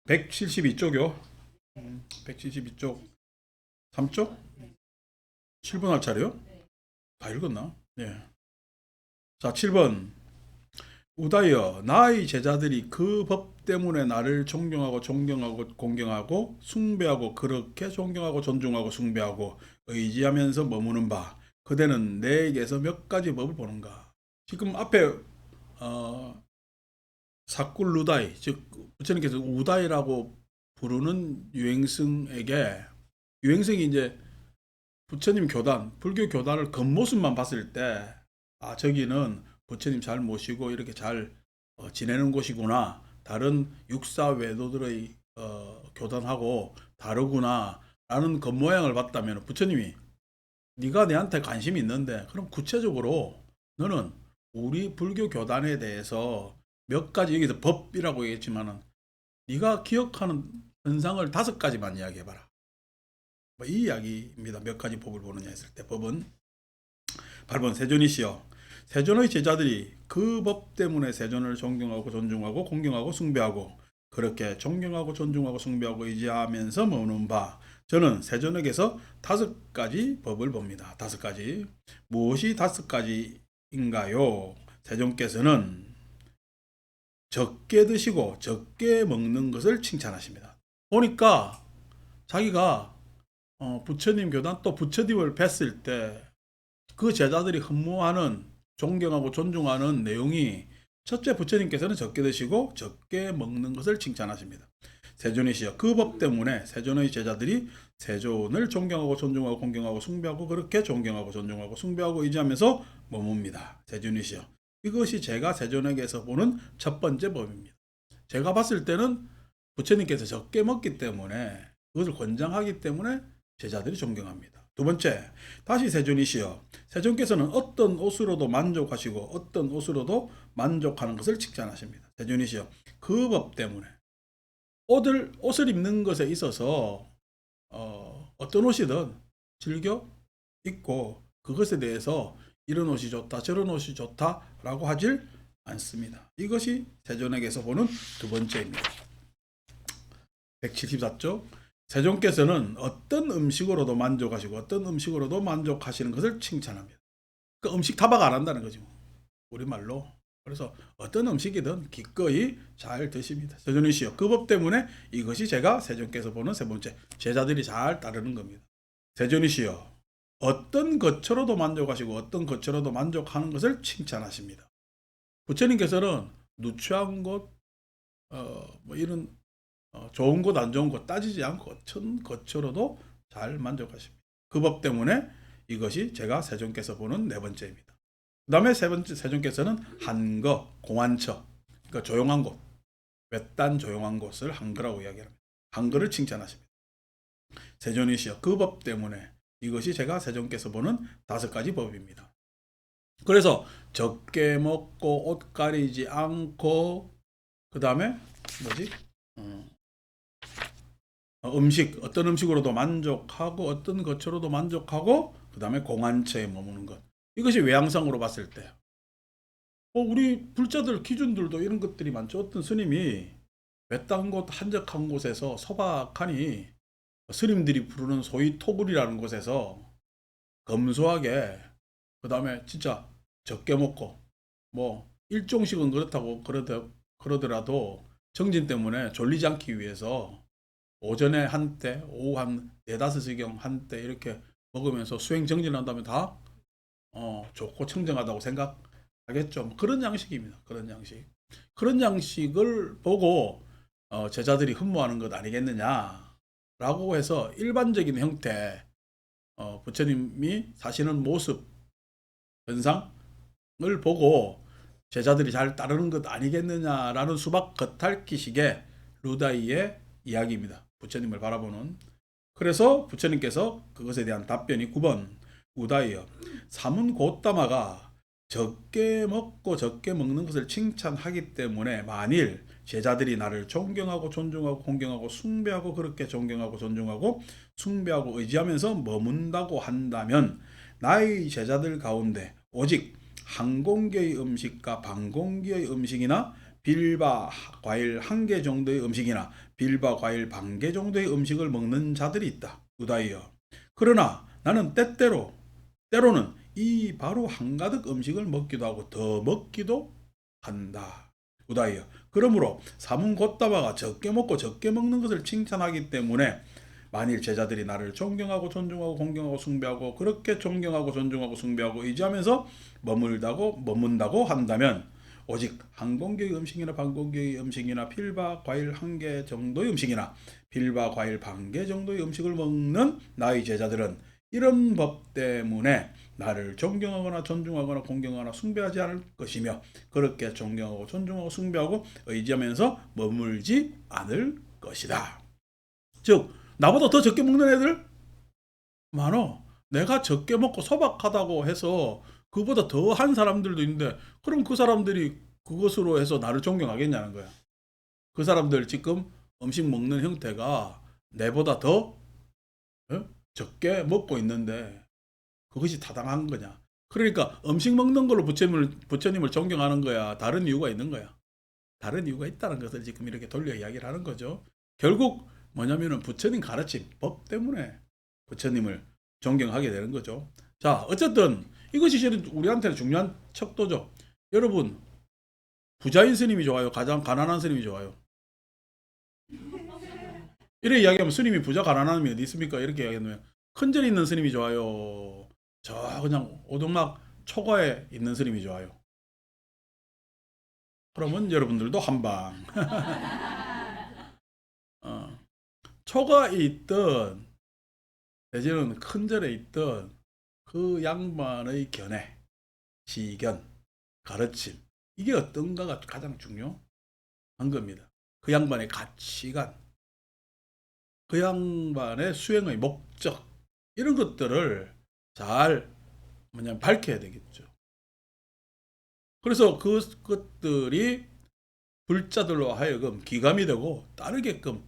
172쪽이요. 172쪽 3쪽? 7번 할 차례요? 다 읽었나? 예. 자, 7번. 우다여 나의 제자들이 그 법 때문에 나를 존경하고 존경하고 공경하고 숭배하고 그렇게 존경하고 존중하고 숭배하고 의지하면서 머무는 바 그대는 내게서 몇 가지 법을 보는가. 지금 앞에 사꿀 루다이 즉 부처님께서 우다이라고 부르는 유행승에게 유행승이 이제 부처님 교단 불교 교단을 겉모습만 봤을 때 아 저기는 부처님 잘 모시고 이렇게 잘 지내는 곳이구나. 다른 육사 외도들의 교단하고 다르구나. 라는 겉모양을 봤다면 부처님이 네가 내한테 관심이 있는데 그럼 구체적으로 너는 우리 불교 교단에 대해서 몇 가지 여기서 법이라고 얘기했지만은 네가 기억하는 현상을 5가지만 이야기해봐라. 뭐 이 이야기입니다. 몇 가지 법을 보느냐 했을 때 법은 8번 세존이시여 세존의 제자들이 그 법 때문에 세존을 존경하고 존중하고 공경하고 숭배하고 그렇게 존경하고 존중하고 숭배하고 의지하면서 머무는 바 저는 세존에게서 5가지 법을 봅니다. 5가지. 무엇이 5가지인가요? 세존께서는 적게 드시고 적게 먹는 것을 칭찬하십니다. 보니까 자기가 부처님 교단 또 부처님을 뵀을 때 그 제자들이 흠모하는 존경하고 존중하는 내용이 첫째 부처님께서는 적게 드시고 적게 먹는 것을 칭찬하십니다. 세존이시여 그 법 때문에 세존의 제자들이 세존을 존경하고 존중하고 공경하고 숭배하고 그렇게 존경하고 존중하고 숭배하고 의지하면서 머뭅니다. 세존이시여 이것이 제가 세존에게서 보는 첫 번째 법입니다. 제가 봤을 때는 부처님께서 적게 먹기 때문에 그것을 권장하기 때문에 제자들이 존경합니다. 두 번째, 다시 세존이시여 세존께서는 어떤 옷으로도 만족하시고 어떤 옷으로도 만족하는 것을 칭찬하십니다. 세존이시여 그 법 때문에 옷을 입는 것에 있어서 어떤 옷이든 즐겨 입고 그것에 대해서 이런 옷이 좋다 저런 옷이 좋다라고 하질 않습니다. 이것이 세존에게서 보는 두 번째입니다. 174쪽 세존께서는 어떤 음식으로도 만족하시고 어떤 음식으로도 만족하시는 것을 칭찬합니다. 그 음식 타박 안 한다는 거죠. 우리말로. 그래서 어떤 음식이든 기꺼이 잘 드십니다. 세존이시여 그 법 때문에 이것이 제가 세존께서 보는 세 번째 제자들이 잘 따르는 겁니다. 세존이시여 어떤 것으로도 만족하시고 어떤 것으로도 만족하는 것을 칭찬하십니다. 부처님께서는 누추한 것, 뭐 이런 좋은 것 안 좋은 것 따지지 않고 어떤 것으로도 잘 만족하십니다. 그 법 때문에 이것이 제가 세존께서 보는 네 번째입니다. 그 다음에 세 번째 세존께서는 한거, 공안처, 그러니까 조용한 곳, 외딴 조용한 곳을 한거라고 이야기합니다. 한거를 칭찬하십니다. 세존이시여 그 법 때문에 이것이 제가 세존께서 보는 5가지 법입니다. 그래서 적게 먹고 옷 가리지 않고 그 다음에 뭐지? 음식 어떤 음식으로도 만족하고 어떤 것으로도 만족하고 그 다음에 공안처에 머무는 것 이것이 외양성으로 봤을 때 우리 불자들 기준들도 이런 것들이 많죠. 어떤 스님이 외딴 곳 한적한 곳에서 소박하니 스님들이 부르는 소위 토굴이라는 곳에서 검소하게 그 다음에 진짜 적게 먹고 뭐 일종씩은 그렇다고 그러더라도 정진 때문에 졸리지 않기 위해서 오전에 한때 오후 한 4-5시경 한때 이렇게 먹으면서 수행 정진한 다음에 다 좋고 청정하다고 생각하겠죠. 뭐 그런 양식입니다. 그런 양식. 그런 양식을 보고 제자들이 흠모하는 것 아니겠느냐라고 해서 일반적인 형태 부처님이 사시는 모습 현상을 보고 제자들이 잘 따르는 것 아니겠느냐라는 수박 겉핥기식의 루다이의 이야기입니다. 부처님을 바라보는. 그래서 부처님께서 그것에 대한 답변이 9번 우다이여 사문 고따마가 적게 먹고 적게 먹는 것을 칭찬하기 때문에 만일 제자들이 나를 존경하고 존중하고 공경하고 숭배하고 그렇게 존경하고 존중하고 숭배하고 의지하면서 머문다고 한다면 나의 제자들 가운데 오직 한 공기의 음식과 반 공기의 음식이나 빌바 과일 1개 정도의 음식이나 빌바 과일 반 개 정도의 음식을 먹는 자들이 있다. 유다이여. 그러나 나는 때로는 이 바로 한가득 음식을 먹기도 하고 더 먹기도 한다. 유다이여. 그러므로 사문 걷다바가 적게 먹고 적게 먹는 것을 칭찬하기 때문에 만일 제자들이 나를 존경하고 존중하고 공경하고 숭배하고 그렇게 존경하고 존중하고 숭배하고 의지하면서 머문다고 한다면 오직 한 공기의 음식이나 반 공기의 음식이나 필바 과일 1개 정도의 음식이나 필바 과일 반 개 정도의 음식을 먹는 나의 제자들은 이런 법 때문에 나를 존경하거나 존중하거나 공경하거나 숭배하지 않을 것이며 그렇게 존경하고 존중하고 숭배하고 의지하면서 머물지 않을 것이다. 즉 나보다 더 적게 먹는 애들 많어. 내가 적게 먹고 소박하다고 해서 그보다 더 한 사람들도 있는데 그럼 그 사람들이 그것으로 해서 나를 존경하겠냐는 거야. 그 사람들 지금 음식 먹는 형태가 내보다 더 적게 먹고 있는데 그것이 타당한 거냐. 그러니까 음식 먹는 걸로 부처님을 존경하는 거야. 다른 이유가 있는 거야. 다른 이유가 있다는 것을 지금 이렇게 돌려 이야기를 하는 거죠. 결국 뭐냐면은 부처님 가르침, 법 때문에 부처님을 존경하게 되는 거죠. 자, 어쨌든 이것이 실은 우리한테는 중요한 척도죠. 여러분, 부자인 스님이 좋아요? 가장 가난한 스님이 좋아요? 이렇게 이야기하면 스님이 부자 가난한 놈이 어디 있습니까? 이렇게 이야기하면 큰절 있는 스님이 좋아요? 저 그냥 오동막 초가에 있는 스님이 좋아요? 그러면 여러분들도 한방 어, 초가에 있던 내지는 큰절에 있던 그 양반의 견해, 지견, 가르침 이게 어떤가가 가장 중요한 겁니다. 그 양반의 가치관, 그 양반의 수행의 목적 이런 것들을 잘 밝혀야 되겠죠. 그래서 그것들이 불자들로 하여금 기감이 되고 따르게끔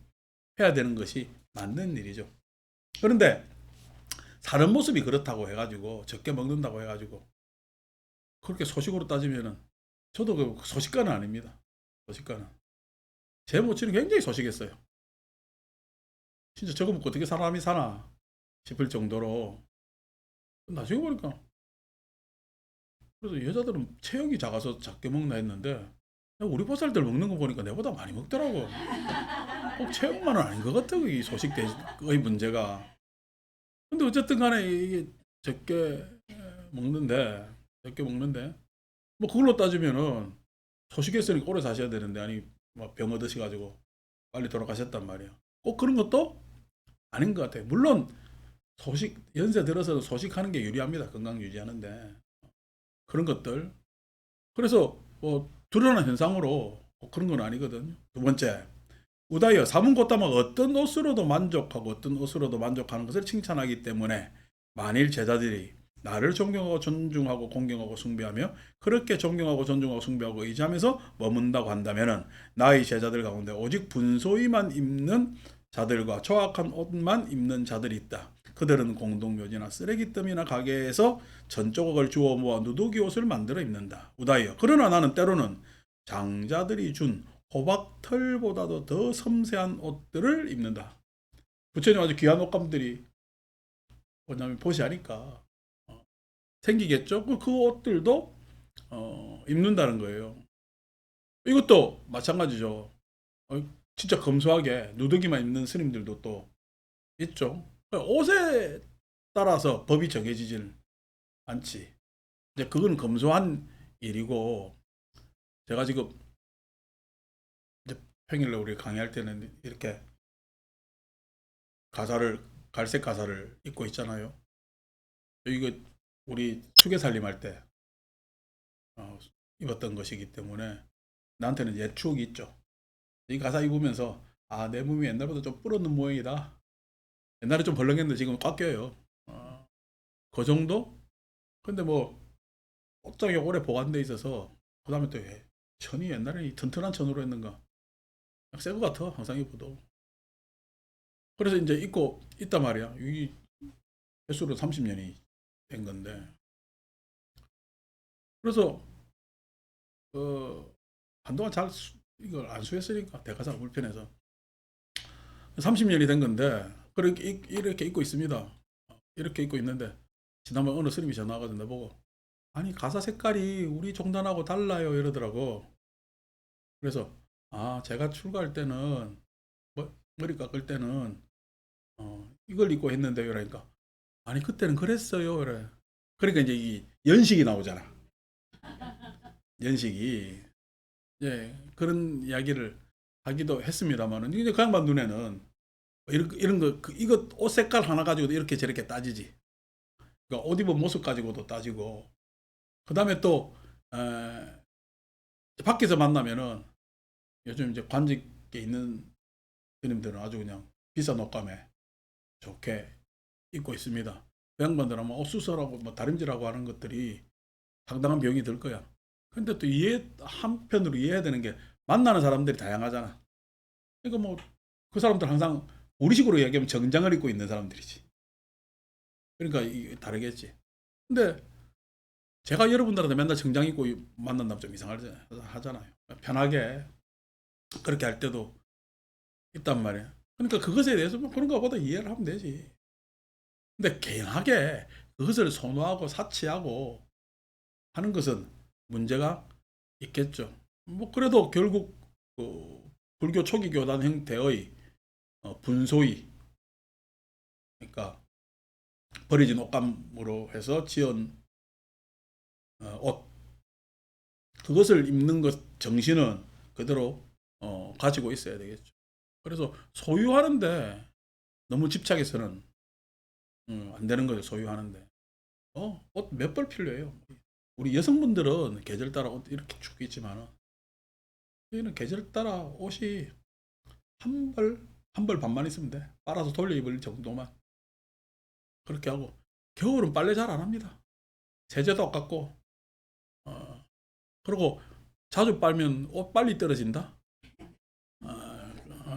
해야 되는 것이 맞는 일이죠. 그런데 사는 모습이 그렇다고 해가지고 적게 먹는다고 해가지고 그렇게 소식으로 따지면은 저도 그 소식가는 아닙니다. 소식가는 제 모친은 굉장히 소식했어요. 진짜 저거 먹고 어떻게 사람이 사나 싶을 정도로 나중에 보니까 그래서 여자들은 체형이 작아서 작게 먹나 했는데 우리 보살들 먹는 거 보니까 내보다 많이 먹더라고. 꼭 체형만은 아닌 것 같아 이 소식의 문제가. 근데 어쨌든 간에 이게 적게 먹는데 뭐 그걸로 따지면은 소식했으니까 오래 사셔야 되는데 아니 뭐 병 얻으셔가지고 빨리 돌아가셨단 말이야. 꼭 그런 것도 아닌 것 같아요. 물론 연세 들어서 소식하는 게 유리합니다. 건강 유지하는데 그런 것들. 그래서 뭐 드러난 현상으로 그런 건 아니거든요. 두 번째, 우다이어 사문고타마가 어떤 옷으로도 만족하고 어떤 옷으로도 만족하는 것을 칭찬하기 때문에 만일 제자들이 나를 존경하고 존중하고 공경하고 숭배하며 그렇게 존경하고 존중하고 숭배하고 의지하면서 머문다고 한다면은 나의 제자들 가운데 오직 분소이만 입는 자들과 조악한 옷만 입는 자들이 있다. 그들은 공동묘지나 쓰레기더미나 가게에서 전조각을 주워 모아 누더기 옷을 만들어 입는다. 우다이여. 그러나 나는 때로는 장자들이 준 호박털보다도 더 섬세한 옷들을 입는다. 부처님 아주 귀한 옷감들이 뭐냐면 보시하니까 생기겠죠. 그 옷들도 입는다는 거예요. 이것도 마찬가지죠. 진짜 검소하게 누더기만 입는 스님들도 또 있죠. 옷에 따라서 법이 정해지질 않지. 이제 그건 검소한 일이고 제가 지금 이제 평일에 우리 강의할 때는 이렇게 갈색 가사를 입고 있잖아요. 이거 우리 추계살림 할 때 입었던 것이기 때문에 나한테는 옛 추억이 있죠. 이 가사 입으면서 내 몸이 옛날보다 좀 불었는 모양이다. 옛날에 좀 벌렁했는데 지금 꽉 껴요. 그 정도? 근데 뭐 옷장에 오래 보관돼 있어서 그 다음에 또 천이 옛날에 튼튼한 천으로 했는가 새거 같아 항상 입어도. 그래서 이제 입고 있단 말이야. 이 횟수로 30년이 된 건데 그래서 한동안 이걸 안 수했으니까 대가사가 불편해서 30년이 된 건데 그렇게 이렇게 입고 있습니다. 이렇게 입고 있는데 지난번 어느 스님이 전화 와가지고 나보고 아니 가사 색깔이 우리 종단하고 달라요 이러더라고. 그래서 제가 출가할 때는 머리 깎을 때는 이걸 입고 했는데요. 그러니까 아니 그때는 그랬어요. 그래. 그러니까 이제 이 연식이 나오잖아. 연식이 그런 이야기를 하기도 했습니다만은 이제 그 양반 눈에는 이런 거 이거 옷 색깔 하나 가지고도 이렇게 저렇게 따지지. 그러니까 옷 입은 모습 가지고도 따지고 그 다음에 또 밖에서 만나면은 요즘 이제 관직에 있는 스님들은 아주 그냥 비싼 옷감에 좋게 입고 있습니다. 그 양반들은 뭐 옥수수라고 뭐 다림질하고 하는 것들이 상당한 비용이 들 거야. 근데 또 한편으로 이해해야 되는 게 만나는 사람들이 다양하잖아. 그러니까 뭐 그 사람들 항상 우리식으로 얘기하면 정장을 입고 있는 사람들이지. 그러니까 이게 다르겠지. 근데 제가 여러분들한테 맨날 정장 입고 만난다면 좀 이상하잖아요. 편하게 그렇게 할 때도 있단 말이야. 그러니까 그것에 대해서 뭐 그런가 보다 이해를 하면 되지. 근데 개인하게 그것을 선호하고 사치하고 하는 것은 문제가 있겠죠. 뭐 그래도 결국 그 불교 초기 교단 형태의 분소위, 그러니까 버려진 옷감으로 해서 지은 옷, 그것을 입는 것 정신은 그대로 가지고 있어야 되겠죠. 그래서 소유하는데 너무 집착해서는 안 되는 거죠. 소유하는데 옷 몇 벌 필요해요. 우리 여성분들은 계절 따라 옷 이렇게 쭉 있지만은 여기는 계절 따라 옷이 한 벌 반만 있으면 돼. 빨아서 돌려 입을 정도만. 그렇게 하고 겨울은 빨래 잘 안 합니다. 세제도 아깝고 그리고 자주 빨면 옷 빨리 떨어진다.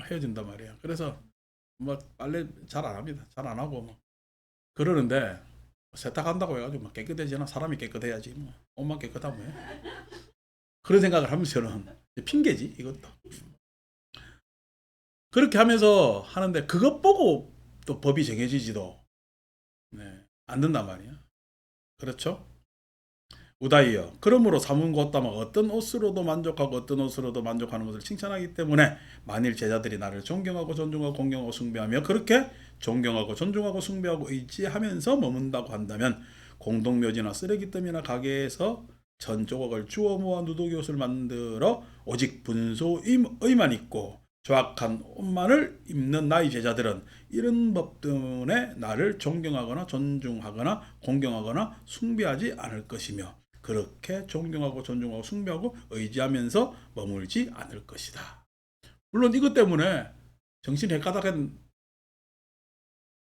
헤어진단 말이야. 그래서 뭐 빨래 잘 안 합니다. 잘 안 하고 뭐 그러는데 세탁한다고 해가지고 뭐 깨끗해지나? 사람이 깨끗해야지 뭐 옷만 깨끗하면 해. 그런 생각을 하면서는 핑계지 이것도. 그렇게 하면서 하는데 그것 보고 또 법이 정해지지도 않는단 말이야. 그렇죠? 우다이여. 그러므로 사문고따마 어떤 옷으로도 만족하고 어떤 옷으로도 만족하는 것을 칭찬하기 때문에 만일 제자들이 나를 존경하고 존중하고 공경하고 숭배하며 그렇게 존경하고 존중하고 숭배하고 의지하면서 머문다고 한다면 공동묘지나 쓰레기더미나 가게에서 천조각을 주워 모아 누더기 옷을 만들어 오직 분소의만 입고 조악한 옷만을 입는 나의 제자들은 이런 법 때문에 나를 존경하거나 존중하거나 공경하거나 숭배하지 않을 것이며 그렇게 존경하고 존중하고 숭배하고 의지하면서 머물지 않을 것이다. 물론 이것 때문에 정신이 헷가닥한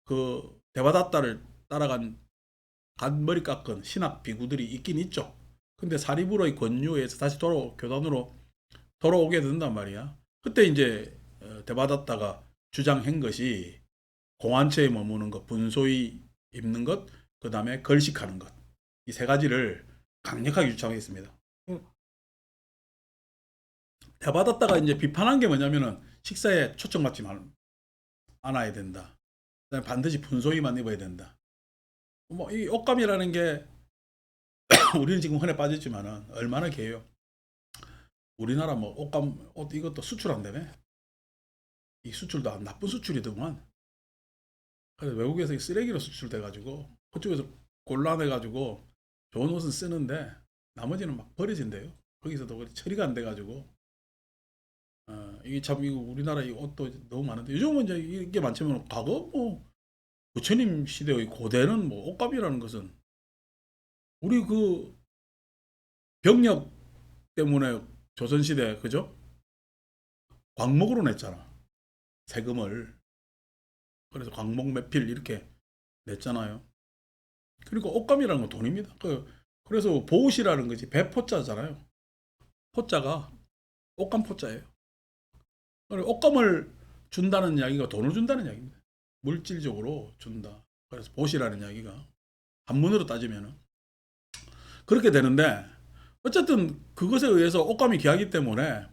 그 대바다타를 따라간 간머리 깎은 신학 비구들이 있긴 있죠. 근데 사리부로의 권유에서 다시 교단으로 돌아오게 된단 말이야. 그때 이제 대바다타가 주장한 것이 공안처에 머무는 것, 분소히 입는 것, 그 다음에 걸식하는 것. 이 세 가지를 강력하게 주장했습니다. 대받았다가 이제 비판한 게 뭐냐면은 식사에 초청받지 않아야 된다. 그다음에 반드시 분소히만 입어야 된다. 뭐 이 옷감이라는 게 우리는 지금 흔해 빠졌지만은 얼마나 개요. 우리나라 뭐 옷 이것도 수출한다며. 이 수출도 나쁜 수출이더만. 그래서 외국에서 쓰레기로 수출돼가지고 그쪽에서 곤란해가지고 좋은 옷은 쓰는데 나머지는 막 버려진대요. 거기서도 처리가 안 돼가지고 이게 참 이거 우리나라 이 옷도 너무 많은데 요즘은 이제 이게 많지만 과거 뭐 부처님 시대의 고대는 뭐 옷값이라는 것은 우리 그 병력 때문에 조선시대 그죠? 광목으로 냈잖아. 세금을. 그래서 광목 몇 필 이렇게 냈잖아요. 그리고 옷감이라는 건 돈입니다. 그래서 보옷이라는 거지. 배포자잖아요. 포자가 옷감 포자예요. 옷감을 준다는 이야기가 돈을 준다는 이야기입니다. 물질적으로 준다. 그래서 보시라는 이야기가 한문으로 따지면 그렇게 되는데 어쨌든 그것에 의해서 옷감이 귀하기 때문에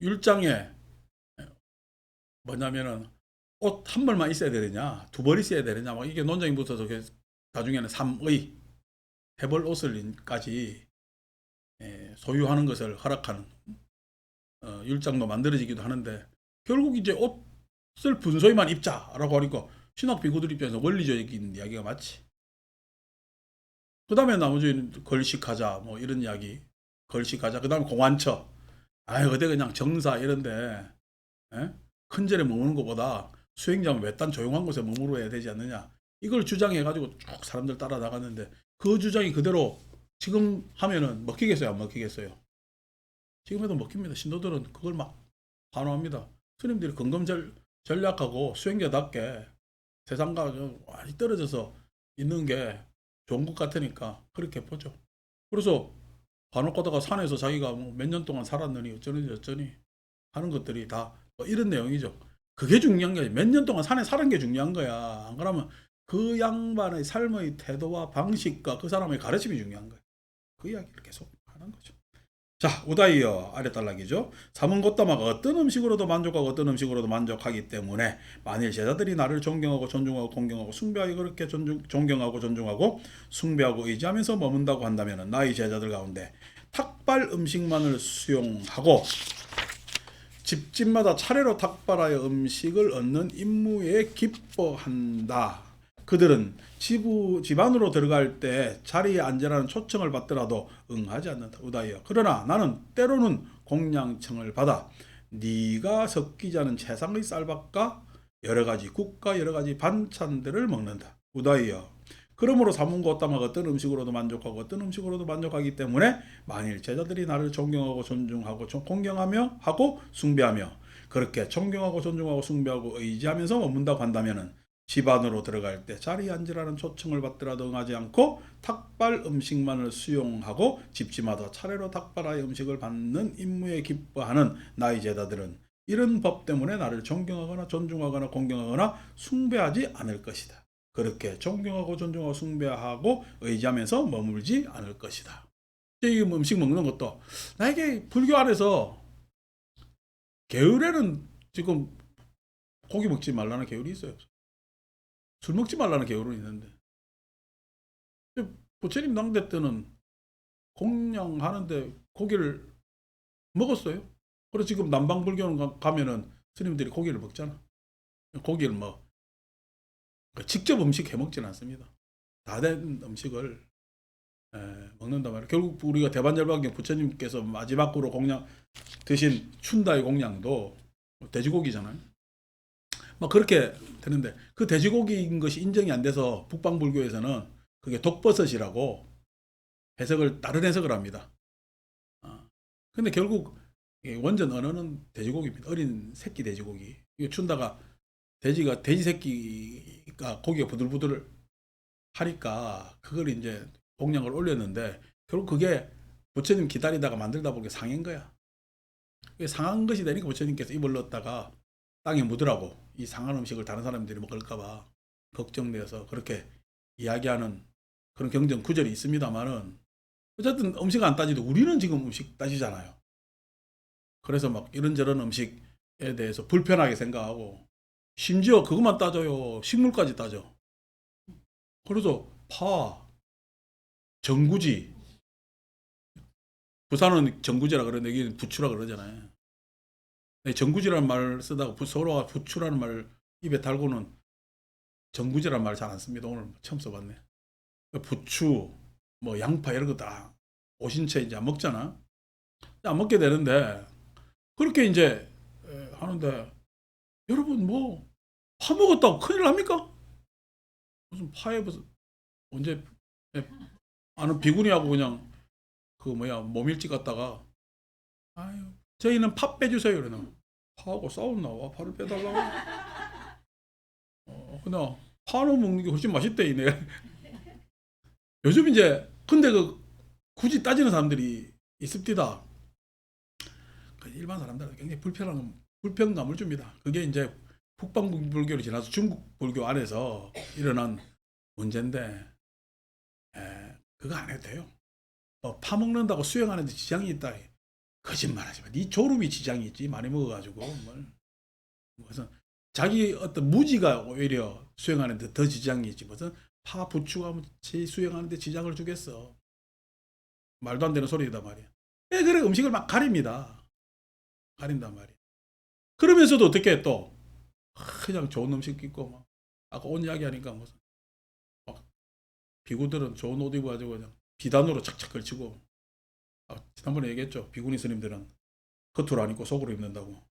율장에 뭐냐면은 옷 한 벌만 있어야 되느냐, 두 벌 있어야 되느냐, 막 이게 논쟁이 붙어서 나중에는 삼의 해벌 옷을까지 소유하는 것을 허락하는 율장도 만들어지기도 하는데, 결국 이제 옷을 분소히만 입자라고 하니까 신학 비구들 입장에서 원리적인 이야기가 맞지. 그 다음에 나머지는 걸식하자 뭐 이런 이야기, 걸식하자. 그 다음에 공안처, 아유 그때 그냥 정사 이런데 큰 절에 머무는 것보다 수행장 외딴 조용한 곳에 머무러야 되지 않느냐, 이걸 주장해 가지고 쭉 사람들 따라 나갔는데, 그 주장이 그대로 지금 하면은 먹히겠어요, 안 먹히겠어요? 지금 해도 먹힙니다. 신도들은 그걸 막 반호합니다. 스님들이 전략하고 수행자답게 세상과 많이 떨어져서 있는 게 좋은 것 같으니까 그렇게 보죠. 그래서 간혹가다가 산에서 자기가 뭐 몇 년 동안 살았느니 어쩌니 어쩌니 하는 것들이 다뭐 이런 내용이죠. 그게 중요한 게 아니라 몇 년 동안 산에 사는 게 중요한 거야. 안 그러면 그 양반의 삶의 태도와 방식과 그 사람의 가르침이 중요한 거야. 그 이야기를 계속 하는 거죠. 자, 우다이어 아랫단락이죠. 사문고따마가 어떤 음식으로도 만족하고 어떤 음식으로도 만족하기 때문에 만일 제자들이 나를 존경하고 존중하고 공경하고 숭배하기, 그렇게 존경하고 존중하고 숭배하고 의지하면서 머문다고 한다면 나의 제자들 가운데 탁발 음식만을 수용하고 집집마다 차례로 탁발하여 음식을 얻는 임무에 기뻐한다. 그들은 집 안으로 들어갈 때 자리에 앉으라는 초청을 받더라도 응하지 않는다. 우다이여. 그러나 나는 때로는 공양청을 받아 네가 섞이지 않은 최상의 쌀밥과 여러 가지 국과 여러 가지 반찬들을 먹는다. 우다이여. 그러므로 사문고따마가 어떤 음식으로도 만족하고 어떤 음식으로도 만족하기 때문에 만일 제자들이 나를 존경하고 존중하고 공경하며 하고 숭배하며 그렇게 존경하고 존중하고 숭배하고 의지하면서 머문다고 한다면은 집 안으로 들어갈 때 자리에 앉으라는 초청을 받더라도 응하지 않고 탁발 음식만을 수용하고 집집마다 차례로 탁발하여 음식을 받는 임무에 기뻐하는 나의 제자들은 이런 법 때문에 나를 존경하거나 존중하거나 공경하거나 숭배하지 않을 것이다. 그렇게 존경하고 존중하고 숭배하고 의지하면서 머물지 않을 것이다. 이 음식 먹는 것도 나에게 불교 안에서 계율에는 지금 고기 먹지 말라는 계율이 있어요. 술 먹지 말라는 계율은 있는데, 부처님 당대 때는 공양하는데 고기를 먹었어요. 그래서 지금 남방불교는 가면은 스님들이 고기를 먹잖아. 고기를 직접 음식 해 먹지는 않습니다. 다 된 음식을 먹는단 말이에요. 결국 우리가 대반절방경 부처님께서 마지막으로 공양 드신 춘다의 공양도 돼지고기잖아요. 막 그렇게 되는데, 그 돼지고기인 것이 인정이 안 돼서 북방불교에서는 그게 독버섯이라고 다른 해석을 합니다. 근데 결국 원전 언어는 돼지고기입니다. 어린 새끼 돼지고기. 이거 춘다가 돼지 새끼가 고기가 부들부들 하니까 그걸 이제 공양을 올렸는데, 결국 그게 부처님 기다리다가 만들다 보니까 상한 거야. 상한 것이 되니까 부처님께서 입을 넣었다가 땅에 묻으라고, 이 상한 음식을 다른 사람들이 먹을까봐 걱정되어서 그렇게 이야기하는 그런 경전 구절이 있습니다만은, 어쨌든 음식 안 따지도 우리는 지금 음식 따지잖아요. 그래서 막 이런저런 음식에 대해서 불편하게 생각하고, 심지어 그것만 따져요. 식물까지 따져. 그래서 정구지, 부산은 정구지라 그러는데 여기는 부추라 그러잖아요. 정구지라는 말을 쓰다가 서로가 부추라는 말을 입에 달고는 정구지라는 말을 잘 안 씁니다. 오늘 처음 써봤네. 부추, 뭐 양파 이런 거 다 오신채 이제 안 먹잖아. 안 먹게 되는데, 그렇게 이제 하는데, 여러분 뭐 파 먹었다고 큰일 납니까? 무슨 파에 무슨 언제 아는 비구니하고 그냥 그 뭐야 모밀집 갔다가, 아유 저희는 파 빼주세요 이러나, 파하고 싸웠나 와 파를 빼달라고. 그냥 파로 먹는 게 훨씬 맛있대 이네. 요즘 이제 근데 굳이 따지는 사람들이 있습니다. 일반 사람들은 굉장히 불편감을 줍니다. 그게 이제 북방 불교를 지나서 중국 불교 안에서 일어난 문제인데, 그거 안 해도 돼요. 파먹는다고 수행하는 데 지장이 있다. 거짓말하지 마. 네 졸음이 지장이 있지. 많이 먹어가지고 무슨 자기 어떤 무지가 오히려 수행하는 데 더 지장이 있지. 무슨 파 부추가 제 수행하는 데 지장을 주겠어. 말도 안 되는 소리다 말이야. 그래 음식을 막 가립니다. 가린단 말이야. 그러면서도 어떻게 또 그냥 좋은 음식 있고 막 아까 옷 이야기 하니까 무슨 막 비구들은 좋은 옷 입어가지고 그냥 비단으로 착착 걸치고 지난번에 얘기했죠. 비구니 스님들은 겉으로 안 입고 속으로 입는다고.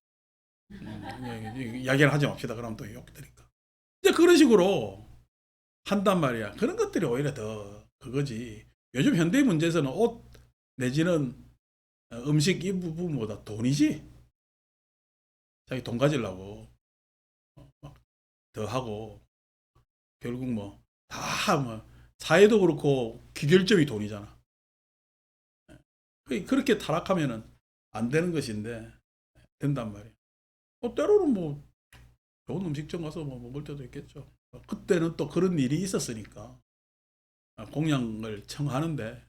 이야기를 하지 맙시다. 그러면 또 욕되니까. 이제 그런 식으로 한단 말이야. 그런 것들이 오히려 더 그거지. 요즘 현대 문제에서는 옷 내지는 음식 이 부분보다 돈이지. 자기 돈 가지려고 더 하고 결국 뭐 다 뭐 사회도 그렇고 기결점이 돈이잖아. 그렇게 타락하면은 안 되는 것인데 된단 말이야. 때로는 뭐 좋은 음식점 가서 뭐 먹을 때도 있겠죠. 그때는 또 그런 일이 있었으니까 공양을 청하는데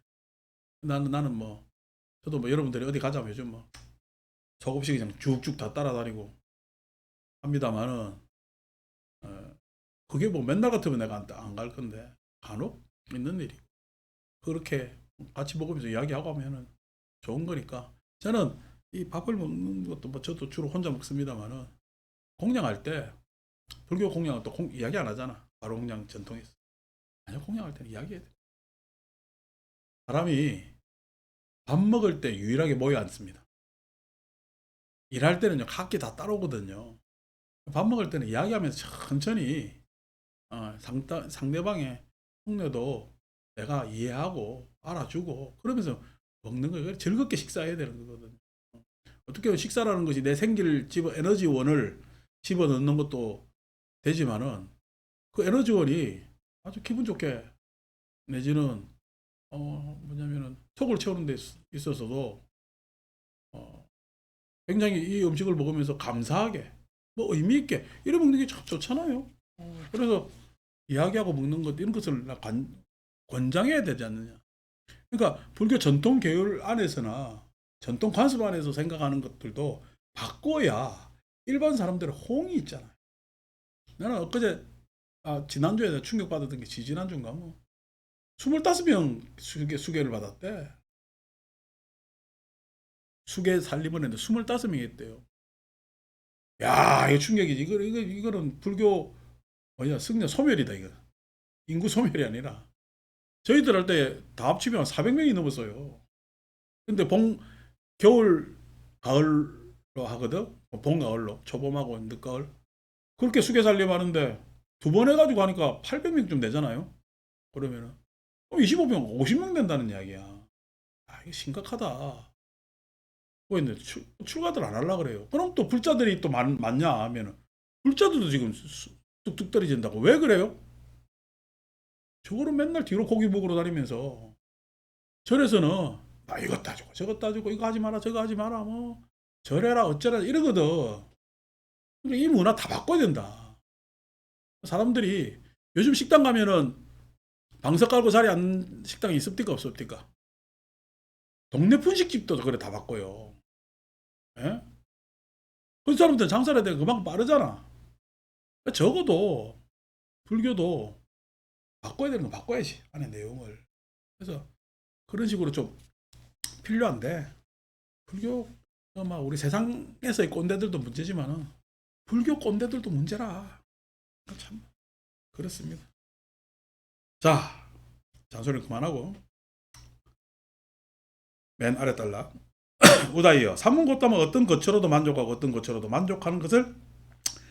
나는 뭐 저도 뭐 여러분들이 어디 가자면 요즘 뭐 조금씩 그냥 쭉쭉 다 따라다니고 합니다만은 그게 뭐 맨날 같으면 내가 안 갈 건데 간혹 있는 일이 그렇게 같이 먹으면서 이야기하고 하면은 좋은 거니까 저는 이 밥을 먹는 것도 뭐 저도 주로 혼자 먹습니다만은 공양할 때 불교 공양은 또 이야기 안 하잖아. 바로 공양 전통이 있어. 아니 공양할 때는 이야기해야 돼. 사람이 밥 먹을 때 유일하게 모여 앉습니다. 일할 때는요 각기 다 따로거든요. 밥 먹을 때는 이야기하면서 천천히 상대방의 속내도 내가 이해하고 알아주고 그러면서 먹는 거예요. 즐겁게 식사해야 되는 거거든요. 어떻게 보면 식사라는 것이 내 생기를 에너지원을 집어넣는 것도 되지만은 그 에너지원이 아주 기분 좋게 내지는 뭐냐면은 속을 채우는 데 있어서도 굉장히 이 음식을 먹으면서 감사하게 뭐 의미 있게 이래 먹는 게 참 좋잖아요. 그래서 이야기하고 먹는 것 이런 것을 권장해야 되지 않느냐. 그러니까 불교 전통 계율 안에서나 전통 관습 안에서 생각하는 것들도 바꿔야 일반 사람들의 호응이 있잖아요. 나는 엊그제 지난주에 내가 충격받았던 게 지지난주인가 뭐 25명 수계를 받았대. 수계 살림을 했는데 25명이 했대요. 야, 이거 충격이지. 이거는 불교 승려 소멸이다 이거. 인구 소멸이 아니라 저희들 할 때 다 합치면 400명이 넘었어요. 근데 겨울 가을로 하거든. 봄 가을로 초봄하고 늦가을 그렇게 수계 살림 하는데 두 번 해가지고 하니까 800명쯤 되잖아요. 그러면은 25명 50명 된다는 이야기야. 이게 심각하다. 뭐 있네. 출가들 안 하려 그래요. 그럼 또 불자들이 또 많냐 하면은 불자들도 지금 뚝뚝 떨어진다고. 왜 그래요? 저거를 맨날 뒤로 고기 먹으러 다니면서 절에서는 이것 따주고 저것 따주고 이거 하지 마라 저거 하지 마라 뭐 절해라 어쩌라 이러거든. 그러니까 이 문화 다 바꿔야 된다. 사람들이 요즘 식당 가면은 방석 깔고 자리 앉는 식당이 있습니까 없습니까? 동네 분식집도 그래 다 바꿔요. 예? 그 사람들은 장사를 해야 되니까 그만큼 빠르잖아. 적어도 불교도 바꿔야 되는 거 바꿔야지 안에 내용을. 그래서 그런 식으로 좀 필요한데 불교 막 우리 세상에서의 꼰대들도 문제지만은 불교 꼰대들도 문제라. 참 그렇습니다. 자 잔소리 그만하고 맨 아래 달락 우다이여 삼문고땀은 어떤 것으로도 만족하고 어떤 것으로도 만족하는 것을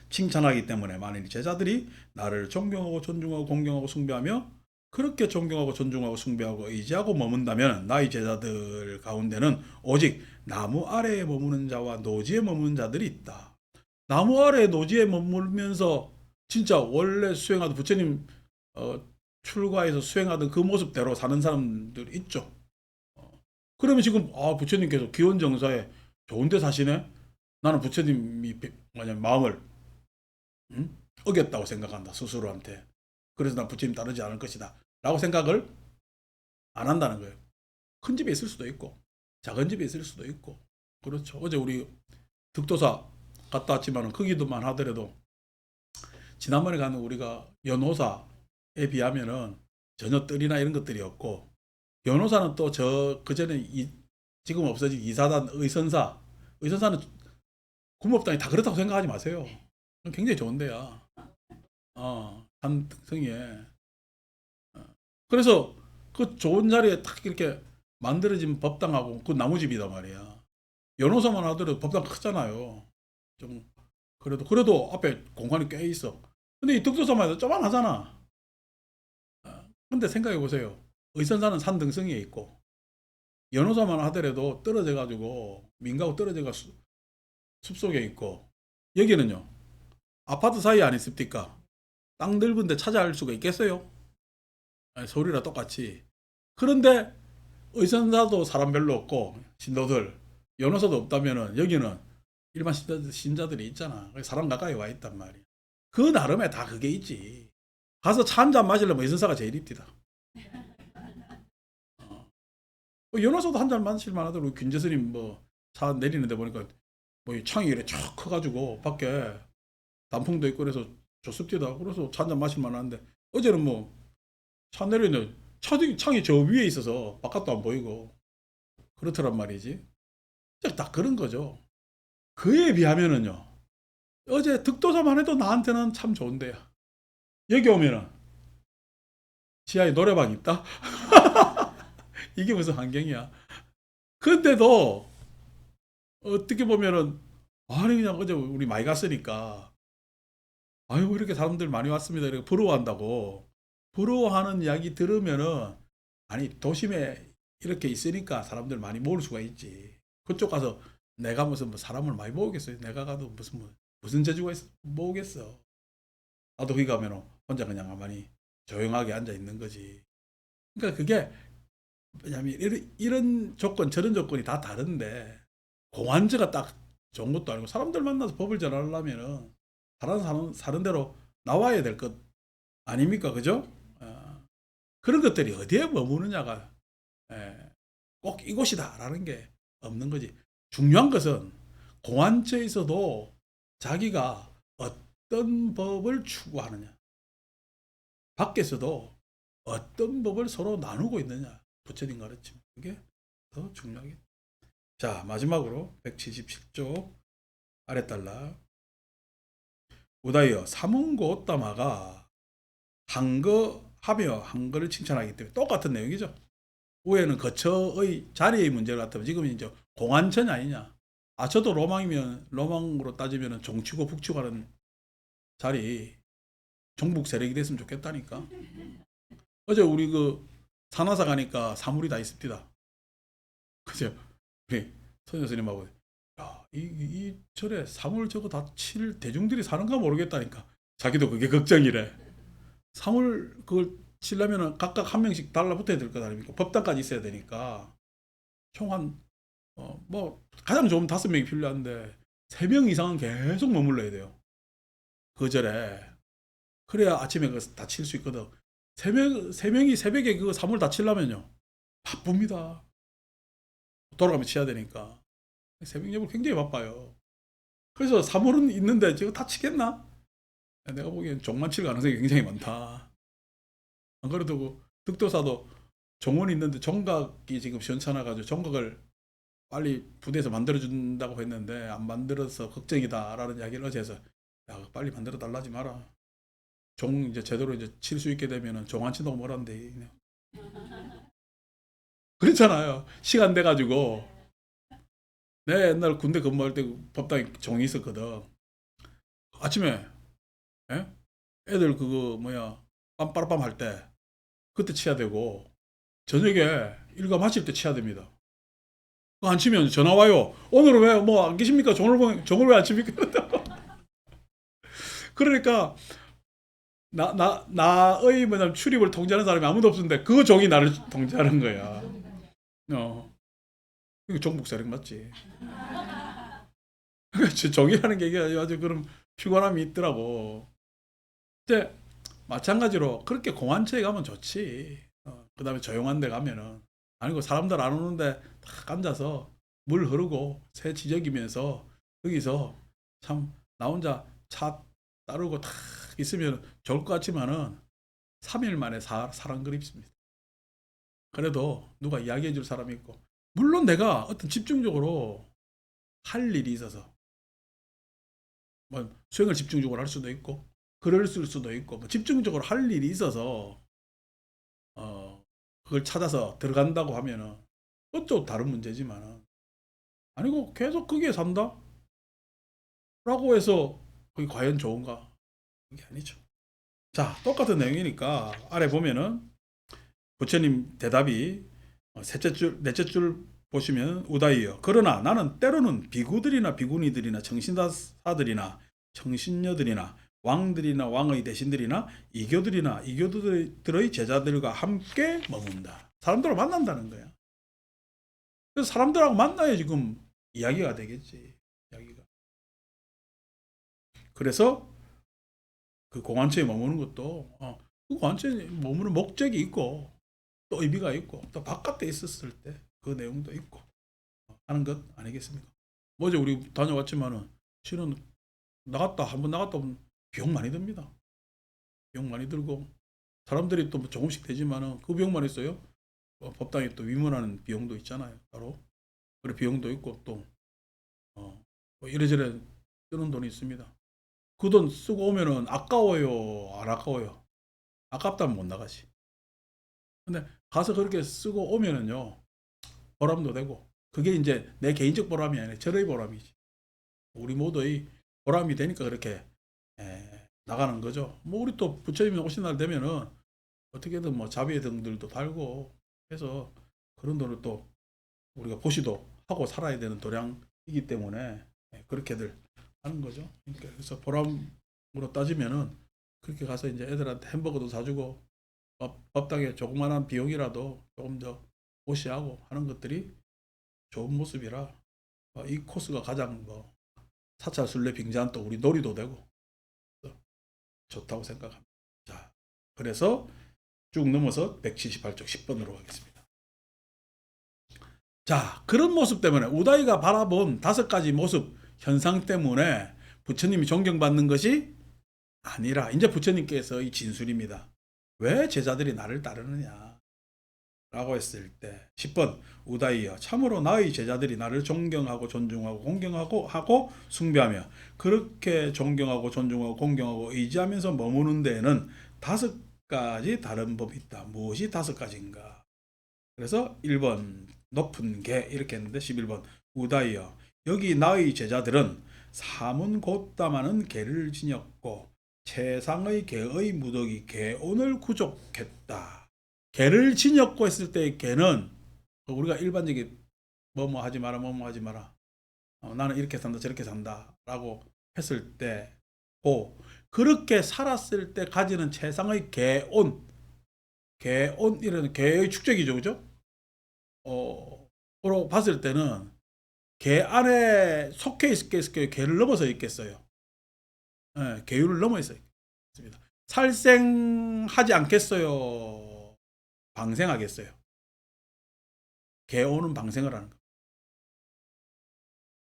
칭찬하기 때문에 만일 제자들이 나를 존경하고 존중하고 공경하고 숭배하며 그렇게 존경하고 존중하고 숭배하고 의지하고 머문다면 나의 제자들 가운데는 오직 나무 아래에 머무는 자와 노지에 머무는 자들이 있다. 나무 아래 노지에 머물면서 진짜 원래 수행하던 부처님 출가해서 수행하던 그 모습대로 사는 사람들 있죠. 그러면 지금 부처님께서 기원정사에 좋은데 사시네. 나는 부처님이 마음을 어겼다고 생각한다 스스로한테. 그래서 난 부처님 따르지 않을 것이다 라고 생각을 안 한다는 거예요. 큰 집에 있을 수도 있고 작은 집에 있을 수도 있고 그렇죠. 어제 우리 득도사 갔다 왔지만 거기도만 하더라도 지난번에 가는 우리가 연호사에 비하면은 전혀 뜰이나 이런 것들이 없고 연호사는 또 그전에 지금 없어진 이사단 의선사는 군법당이 다 그렇다고 생각하지 마세요. 굉장히 좋은 데야. 한 등성이에. 그래서 그 좋은 자리에 딱 이렇게 만들어진 법당하고 그 나무집이단 말이야. 연호사만 하더라도 법당 크잖아요. 좀 그래도 앞에 공간이 꽤 있어. 근데 이 득도사만 해도 쪼만하잖아. 근데 생각해 보세요. 의선사는 산 등성이에 있고 연호사만 하더라도 떨어져 가지고 민가고 떨어져가 숲속에 있고 여기는요 아파트 사이 안 있습니까? 땅 넓은데 찾아갈 수가 있겠어요? 서울이랑 똑같이. 그런데 의선사도 사람 별로 없고 신도들 연호사도 없다면은 여기는 일반 신자들이 있잖아. 사람 가까이 와 있단 말이야. 그 나름에 다 그게 있지. 가서 차 한 잔 마시려면 의선사가 제일 이쁘다. 연호사도 한 잔 마실만 하더라고. 균재스님 뭐 차 내리는데 보니까 뭐 창이 이래 쫙 커가지고 밖에 단풍도 있고 그래서 좋습니다. 그래서 차 한 잔 마실만 하는데 어제는 뭐 차 내리는 창이 저 위에 있어서 바깥도 안 보이고 그렇더란 말이지. 딱 그런 거죠. 그에 비하면은요. 어제 득도사만 해도 나한테는 참 좋은데요. 여기 오면은 지하에 노래방 있다? 이게 무슨 환경이야. 근데도 어떻게 보면은 아니 그냥 어제 우리 많이 갔으니까 아유 이렇게 사람들 많이 왔습니다. 이렇게 부러워한다고 부러워하는 이야기 들으면은 아니 도심에 이렇게 있으니까 사람들 많이 모을 수가 있지. 그쪽 가서 내가 무슨 뭐 사람을 많이 모으겠어요. 내가 가도 무슨 재주가 있어 모으겠어. 나도 거기 가면 혼자 그냥 가만히 조용하게 앉아 있는 거지. 그러니까 그게 왜냐면 이런 조건 저런 조건이 다 다른데 공안제가 딱 좋은 것도 아니고 사람들 만나서 법을 전하려면은 사는 대로 나와야 될 것 아닙니까? 그죠? 그런 것들이 어디에 머무느냐가 꼭 이곳이다라는 게 없는 거지. 중요한 것은 공안처에서도 자기가 어떤 법을 추구하느냐, 밖에서도 어떤 법을 서로 나누고 있느냐, 부처님 가르침. 그게 더 중요하겠다. 자, 마지막으로 177쪽 아랫달라. 우다이어 사문고 오따마가 한거하며 한거를 칭찬하기 때문에 똑같은 내용이죠. 위에는 거처의 자리의 문제를 갖다면 지금 이제 공안처냐 아니냐. 저도 로망으로 따지면 종치고 북치고 하는 자리 종북 세력이 됐으면 좋겠다니까. 어제 우리 그 산하사 가니까 사물이 다 있습니다. 그죠? 우리 선녀 스님하고 이 절에 사물 저거 다 칠 대중들이 사는가 모르겠다니까. 자기도 그게 걱정이래. 사물 그걸 치려면은 각각 한 명씩 달라붙어야 될 것 아닙니까? 법당까지 있어야 되니까. 총 뭐 가장 좋은 5명이 필요한데 3명 이상은 계속 머물러야 돼요. 그 절에. 그래야 아침에 다 칠 수 있거든. 세 명이 새벽에 그 사물 다 치려면요. 바쁩니다. 돌아가면 치야 되니까. 새벽 예불 굉장히 바빠요. 그래서 사물은 있는데 저거 다 치겠나? 내가 보기엔 종만 칠 가능성이 굉장히 많다. 안 그래도 그 득도사도 종원이 있는데 종각이 지금 시원찮아가지고 종각을 빨리 부대에서 만들어준다고 했는데 안 만들어서 걱정이다라는 이야기를 어제 해서 야 빨리 만들어 달라지 마라. 종 이제 제대로 이제 칠 수 있게 되면은 종 안 친다고 뭐란데. 그렇잖아요. 시간 돼가지고 내 옛날 군대 근무할 때 법당에 종이 있었거든. 아침에 애들 그거 뭐야 빰빠라빰 할 때 그때 치야 되고 저녁에 일과마칠 때 치야 됩니다. 안 치면 전화 와요. 오늘은 왜 뭐 안 계십니까? 종을 왜 안 칩니까? 그러니까 나의 뭐냐면 출입을 통제하는 사람이 아무도 없었는데 그 종이 나를 통제하는 거야. 이거 종북 세력 맞지? 종이라는 게 이게 아주 그런 피곤함이 있더라고. 근데 마찬가지로 그렇게 공안처에 가면 좋지. 그 다음에 조용한 데 가면은 아니고 사람들 안 오는데 딱 앉아서 물 흐르고 새 지저귀면서 거기서 참 나 혼자 차 따르고 탁 있으면 좋을 것 같지만은 3일 만에 사랑 그립습니다. 그래도 누가 이야기해 줄 사람이 있고, 물론 내가 어떤 집중적으로 할 일이 있어서 뭐 수행을 집중적으로 할 수도 있고 글을 쓸 수도 있고 뭐 집중적으로 할 일이 있어서 그걸 찾아서 들어간다고 하면은 그것도 다른 문제지만은, 아니고 계속 거기에 산다? 라고 해서 그게 과연 좋은가? 그게 아니죠. 자, 똑같은 내용이니까 아래 보면은 부처님 대답이 넷째 줄 보시면 우다이여. 그러나 나는 때로는 비구들이나 비구니들이나 정신사들이나 정신녀들이나 왕들이나 왕의 대신들이나 이교들이나 이교들의 제자들과 함께 머문다. 사람들을 만난다는 거야. 그래서 사람들하고 만나야 지금 이야기가 되겠지. 이야기가. 그래서 그 공안처에 머무는 것도 그 공안처에 머무는 목적이 있고 또 의미가 있고 또 바깥에 있었을 때 그 내용도 있고 하는 것 아니겠습니까? 뭐죠, 우리 다녀왔지만은 실은 한번 나갔다 오면 비용 많이 듭니다. 비용 많이 들고 사람들이 또 조금씩 되지만은 그 비용만 있어요. 법당에 또 위문하는 비용도 있잖아요. 따로. 그리고 비용도 있고 또 뭐 이래저래 쓰는 돈이 있습니다. 그 돈 쓰고 오면은 아까워요, 안 아까워요? 아깝다면 못 나가지. 근데 가서 그렇게 쓰고 오면은요, 보람도 되고, 그게 이제 내 개인적 보람이 아니라 절의 보람이지. 우리 모두의 보람이 되니까 그렇게 나가는 거죠. 뭐 우리 또 부처님 오신 날 되면은 어떻게든 뭐 자비의 등들도 달고 해서 그런 돈을 또 우리가 보시도 하고 살아야 되는 도량이기 때문에 그렇게들 하는 거죠. 그러니까 그래서 보람으로 따지면은 그렇게 가서 이제 애들한테 햄버거도 사주고 법당에 조그만한 비용이라도 조금 더 무시하고 하는 것들이 좋은 모습이라 이 코스가 가장 뭐 사찰 순례 빙자한 또 우리 놀이도 되고 좋다고 생각합니다. 자, 그래서 쭉 넘어서 178쪽 10번으로 가겠습니다. 자, 그런 모습 때문에 우다이가 바라본 5가지 모습 현상 때문에 부처님이 존경받는 것이 아니라 이제 부처님께서 이 진술입니다. 왜 제자들이 나를 따르느냐 라고 했을 때 10번 우다이여, 참으로 나의 제자들이 나를 존경하고 존중하고 공경하고 하고 숭배하며 그렇게 존경하고 존중하고 공경하고 의지하면서 머무는 데에는 5가지 다른 법이 있다. 무엇이 5가지인가? 그래서 1번 높은 개 이렇게 했는데 11번 우다이여, 여기 나의 제자들은 사문 곧담하는 개를 지녔고 최상의 개의 무더기 개온을 구족했다. 개를 지녔고 했을 때 개는 우리가 일반적인 뭐뭐 하지 마라 뭐뭐 하지 마라 나는 이렇게 산다 저렇게 산다 라고 했을 때 그렇게 살았을 때 가지는 최상의 개온이라는 개의 축적이죠, 그죠? 로 봤을 때는 개 안에 속해 있겠어요? 개를 넘어서 있겠어요? 계율을 넘어 있습니다. 살생하지 않겠어요? 방생하겠어요? 개오는 방생을 하는 거.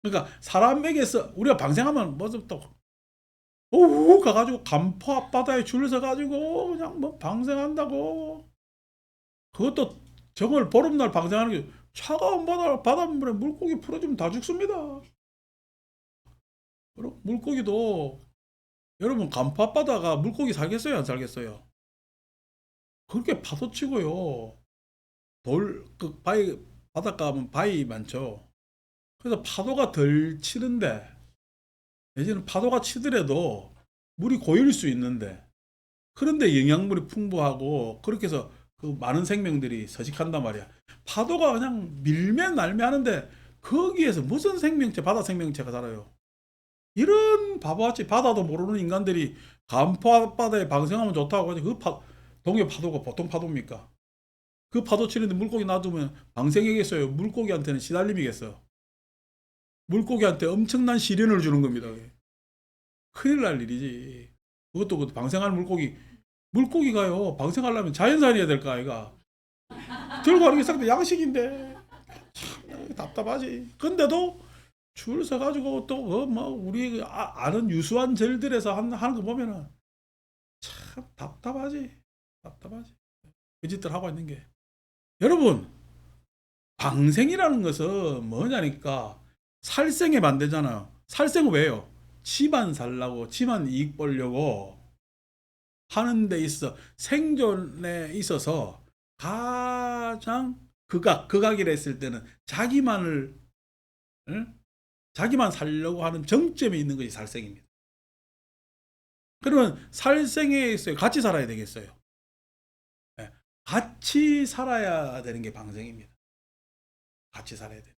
그러니까 사람에게서 우리가 방생하면 뭐좀 또 가가지고 간포 앞바다에 줄 서가지고 그냥 뭐 방생한다고. 그것도 정월 보름날 방생하는 게 차가운 바닷물에 물고기 풀어주면 다 죽습니다. 물고기도 여러분 간포 앞바다가 물고기 살겠어요, 안 살겠어요? 그렇게 파도 치고요. 그 바닷가 하면 바위 많죠. 그래서 파도가 덜 치는데, 내지는 파도가 치더라도 물이 고일 수 있는데, 그런데 영양물이 풍부하고 그렇게 해서 그 많은 생명들이 서식한단 말이야. 파도가 그냥 밀면 날매 하는데 거기에서 무슨 생명체, 바다 생명체가 살아요. 이런 바보같이 바다도 모르는 인간들이 간포 앞바다에 방생하면 좋다고 하지. 동해 파도가 보통 파도입니까? 그 파도 치는데 물고기 놔두면 방생이겠어요? 물고기한테는 시달림이겠어. 물고기한테 엄청난 시련을 주는 겁니다. 큰일 날 일이지. 그것도 그 방생하는 물고기가요, 방생하려면 자연산이어야 될까, 아이가? 들고 가는 게 상대 양식인데 참 답답하지. 근데도 줄 서가지고 또 뭐 우리 아는 유수한 절들에서 하는 거 보면은 참 답답하지. 답답하지. 그 짓들 하고 있는 게. 여러분, 방생이라는 것은 뭐냐니까 살생에 반대잖아요. 살생은 왜요? 지만 살라고, 지만 이익 보려고 하는 데 있어 생존에 있어서 가장 극악이라 했을 때는 자기만을, 응? 자기만 살려고 하는 정점에 있는 것이 살생입니다. 그러면 살생에 있어요. 같이 살아야 되겠어요. 예, 같이 살아야 되는 게 방생입니다. 같이 살아야 돼.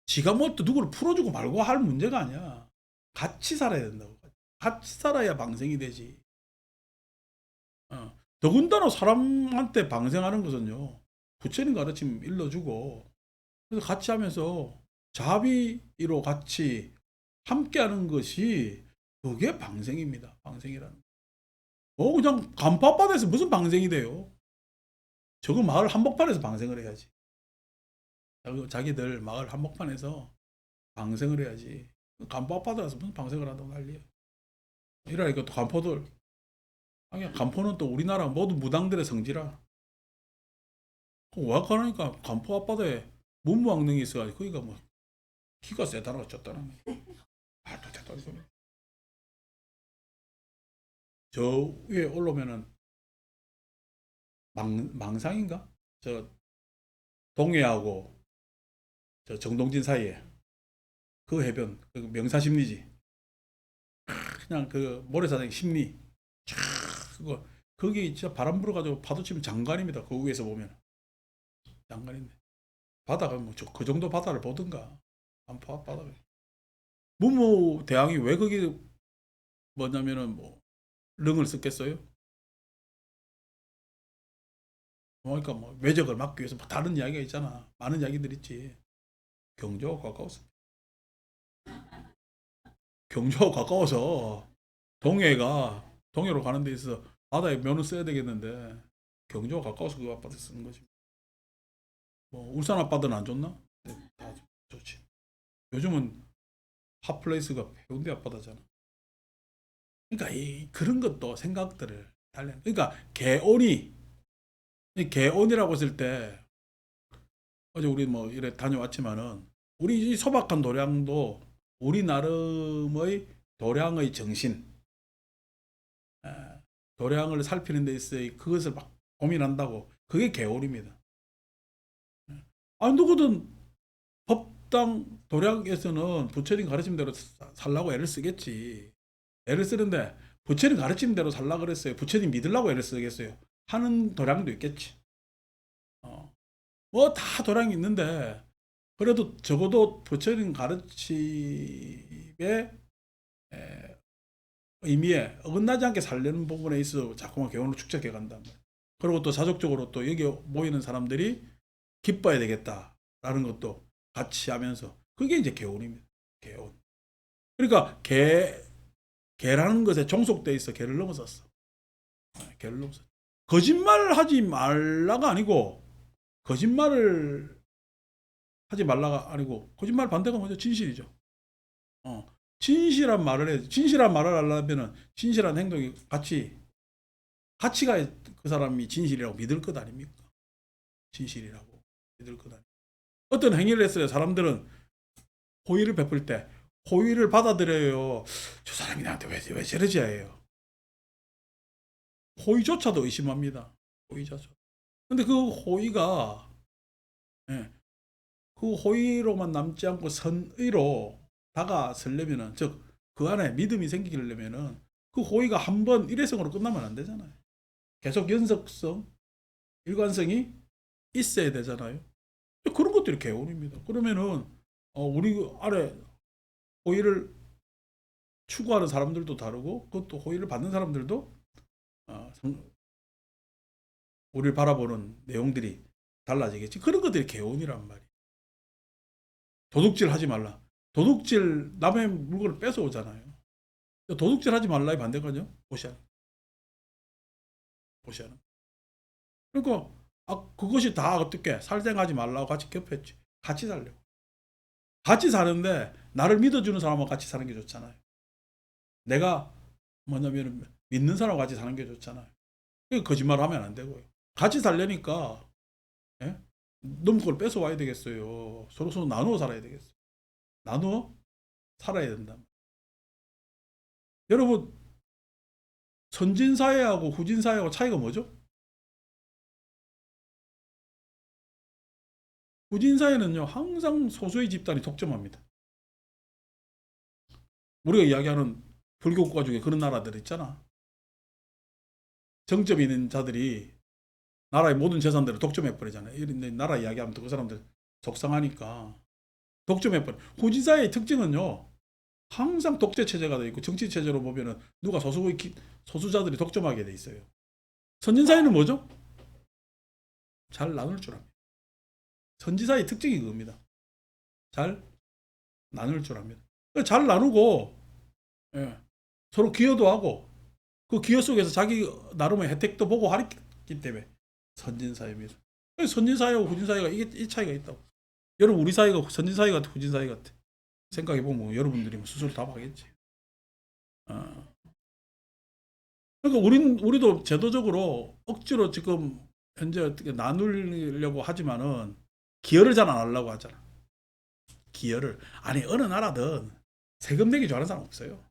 지가 뭐 또 누구를 풀어주고 말고 할 문제가 아니야. 같이 살아야 된다고. 같이 살아야 방생이 되지. 더군다나 사람한테 방생하는 것은요. 부처님 가르침 일러주고 그래서 같이 하면서 자비로 같이 함께하는 것이 그게 방생입니다. 방생이라는. 그냥 간파바다에서 무슨 방생이 돼요? 저거 마을 한복판에서 방생을 해야지. 자기들 마을 한복판에서 방생을 해야지. 간파바다에서 무슨 방생을 한다고 난리야. 이러니까 또 간포들. 아니, 간포는 또 우리나라 모든 무당들의 성지라. 와 그러니까 간포 앞바다에 문무왕릉이 있어가지고 거기가 뭐 기가 세다는 어쩌다는 아또 됐다 소리. 저 위에 올라오면은 망상인가? 저 동해하고 저 정동진 사이에 그 해변 그 명사심리지. 그냥 그 모래사장 심리 쫙 그거 거기 진짜 바람 불어가지고 파도 치면 장관입니다. 그 위에서 보면 장관인데 바다가 뭐 그 정도 바다를 보든가 안 바다. 문무 대왕이 왜 거기 뭐냐면은 뭐 릉을 썼겠어요? 그러니까 뭐 외적을 막기 위해서 뭐 다른 이야기가 있잖아. 많은 이야기들 있지. 경주하고 가까워서. 경주하고 가까워서 동해로 가는 데 있어서 바다에 면을 써야 되겠는데 경주하고 가까워서 그 앞바다 쓰는 거지. 뭐 울산 앞바다는 안 좋나? 네, 다 좋지. 요즘은 핫플레이스가 해운대 앞바다잖아. 그러니까 그런 것도 생각들을 달리. 그러니까 개온이 이 개온이라고 했을 때 어제 우리 뭐 이래 다녀왔지만은 우리 이 소박한 도량도 우리 나름의 도량의 정신, 에, 도량을 살피는 데 있어 그것을 막 고민한다고 그게 개울입니다. 아 누구든 법당 도량에서는 부처님 가르침대로 살라고 애를 쓰겠지. 애를 쓰는데 부처님 가르침대로 살라 그랬어요. 부처님 믿으려고 애를 쓰겠어요. 하는 도량도 있겠지. 뭐 다 도량이 있는데 그래도 적어도 부처님 가르침에 의미에 어긋나지 않게 살려는 부분에 있어 자꾸만 교훈을 축적해 간단 말이에요. 그리고 또 자족적으로 또 여기 모이는 사람들이 기뻐야 되겠다라는 것도 같이 하면서 그게 이제 개운입니다. 개운. 그러니까 개라는 것에 종속돼 있어 개를 넘어섰어. 개를 넘어섰어. 거짓말을 하지 말라가 아니고 거짓말을 하지 말라가 아니고 거짓말 반대가 뭐죠? 진실이죠. 진실한 말을 해야지. 진실한 말을 하려면은 진실한 행동이 가치가 그 사람이 진실이라고 믿을 것 아닙니까? 진실이라고 믿을 것 아닙니까? 어떤 행위를 했어요. 사람들은 호의를 베풀 때 호의를 받아들여요. 저 사람이 나한테 왜 저러지 해요. 호의조차도 의심합니다. 호의조차. 근데 그 호의가 예, 그 호의로만 남지 않고 선의로 다가서려면은 즉 그 안에 믿음이 생기려면은 그 호의가 한 번 일회성으로 끝나면 안 되잖아요. 계속 연속성, 일관성이 있어야 되잖아요. 그런 것들이 개운입니다. 그러면은 우리 아래 호의를 추구하는 사람들도 다르고 그것도 호의를 받는 사람들도 어, 우리를 바라보는 내용들이 달라지겠지. 그런 것들이 개운이란 말이에요. 도둑질 하지 말라. 도둑질 남의 물건을 뺏어오잖아요. 도둑질 하지 말라의 반대거든요. 보시하는. 보시하는. 그러니까 그것이 다 어떻게 살생하지 말라고 같이 겹했지. 같이 살려고. 같이 사는데 나를 믿어주는 사람하고 같이 사는 게 좋잖아요. 내가 뭐냐면 믿는 사람하고 같이 사는 게 좋잖아요. 거짓말 하면 안 되고요. 같이 살려니까 예? 너무 그걸 뺏어와야 되겠어요. 서로 나누어 살아야 되겠어요. 나누어 살아야 된다. 여러분, 선진사회하고 후진사회하고 차이가 뭐죠? 후진사회는요, 항상 소수의 집단이 독점합니다. 우리가 이야기하는 불교 국가 중에 그런 나라들 있잖아. 정점이 있는 자들이 나라의 모든 재산들을 독점해버리잖아요. 이런 나라 이야기하면 또 그 사람들 속상하니까 독점해버려. 후진사회의 특징은요, 항상 독재 체제가 돼 있고 정치 체제로 보면은 누가 소수자들이 독점하게 돼 있어요. 선진사회는 뭐죠? 잘 나눌 줄 압니다. 선진사회의 특징이 그겁니다. 잘 나눌 줄 압니다. 잘 나누고 예, 서로 기여도 하고 그 기여 속에서 자기 나름의 혜택도 보고 하기 때문에 선진사회입니다. 선진사회와 후진사회가 이게 이 차이가 있다고. 여러분 우리 사회가 선진사회 같아 후진사회 같아 생각해보면 여러분들이 스스로 답하겠지. 그러니까 우리도 제도적으로 억지로 지금 현재 어떻게 나누려고 하지만은 기여를 잘 안 하려고 하잖아. 기여를. 아니 어느 나라든 세금 내기 좋아하는 사람 없어요.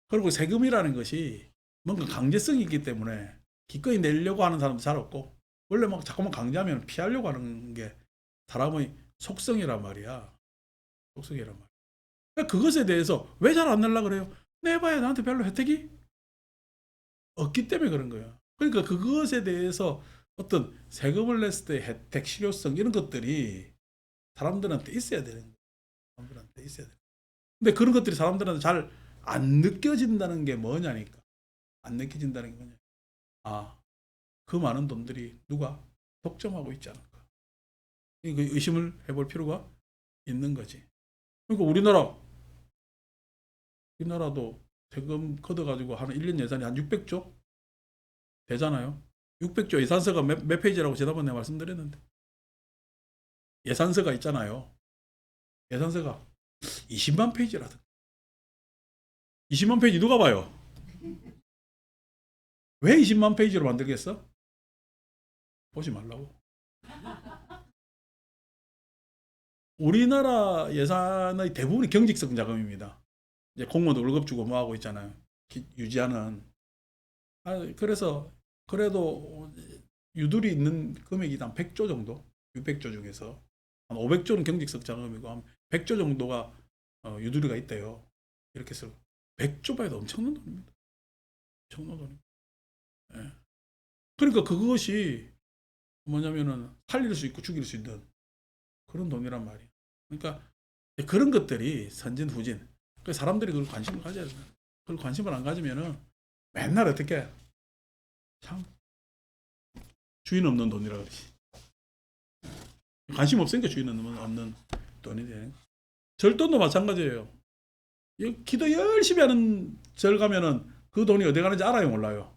그리고 세금이라는 것이 뭔가 강제성이 있기 때문에 기꺼이 내려고 하는 사람도 잘 없고 원래 막 자꾸만 강제하면 피하려고 하는 게 사람의 속성이란 말이야. 속성이란 말이야. 그러니까 그것에 대해서 왜 잘 안 내려고 그래요? 내봐야 나한테 별로 혜택이 없기 때문에 그런 거예요. 그러니까 그것에 대해서 어떤 세금을 냈을 때 혜택, 실효성 이런 것들이 사람들한테 있어야 되는 거예요. 사람들한테 있어야 돼. 근데 그런 것들이 사람들한테 잘 안 느껴진다는 게 뭐냐니까. 안 느껴진다는 게 뭐냐. 아, 그 많은 돈들이 누가 독점하고 있지 않을까. 이거 의심을 해볼 필요가 있는 거지. 그러니까 우리나라도 세금 걷어가지고 하는 1년 예산이 한 600조 되잖아요. 600조 예산서가 몇 페이지라고 지난번에 말씀드렸는데 예산서가 있잖아요. 예산서가 20만 페이지라든 20만 페이지 누가 봐요? 왜 20만 페이지로 만들겠어? 보지 말라고. 우리나라 예산의 대부분이 경직성 자금입니다. 이제 공무원도 월급 주고 뭐 하고 있잖아요. 유지하는. 그래서 그래도 유들이 있는 금액이 한 100조 정도, 600조 중에서 한 500조는 경직성 자금이고 한 100조 정도가 유두리가 있대요. 이렇게 해서 100조만 해도 엄청난 돈입니다. 엄청난 돈입니다. 예. 그러니까 그것이 뭐냐면은 살릴 수 있고 죽일 수 있는 그런 돈이란 말이에요. 그러니까 그런 것들이 선진 후진. 사람들이 그걸 관심을 가져야 돼요. 그걸 관심을 안 가지면은 맨날 어떻게 참 주인 없는 돈이라 그러지. 관심 없으니까 주인 없는 돈이 되는. 절돈도 마찬가지예요. 기도 열심히 하는 절 가면은 그 돈이 어디 가는지 알아요, 몰라요.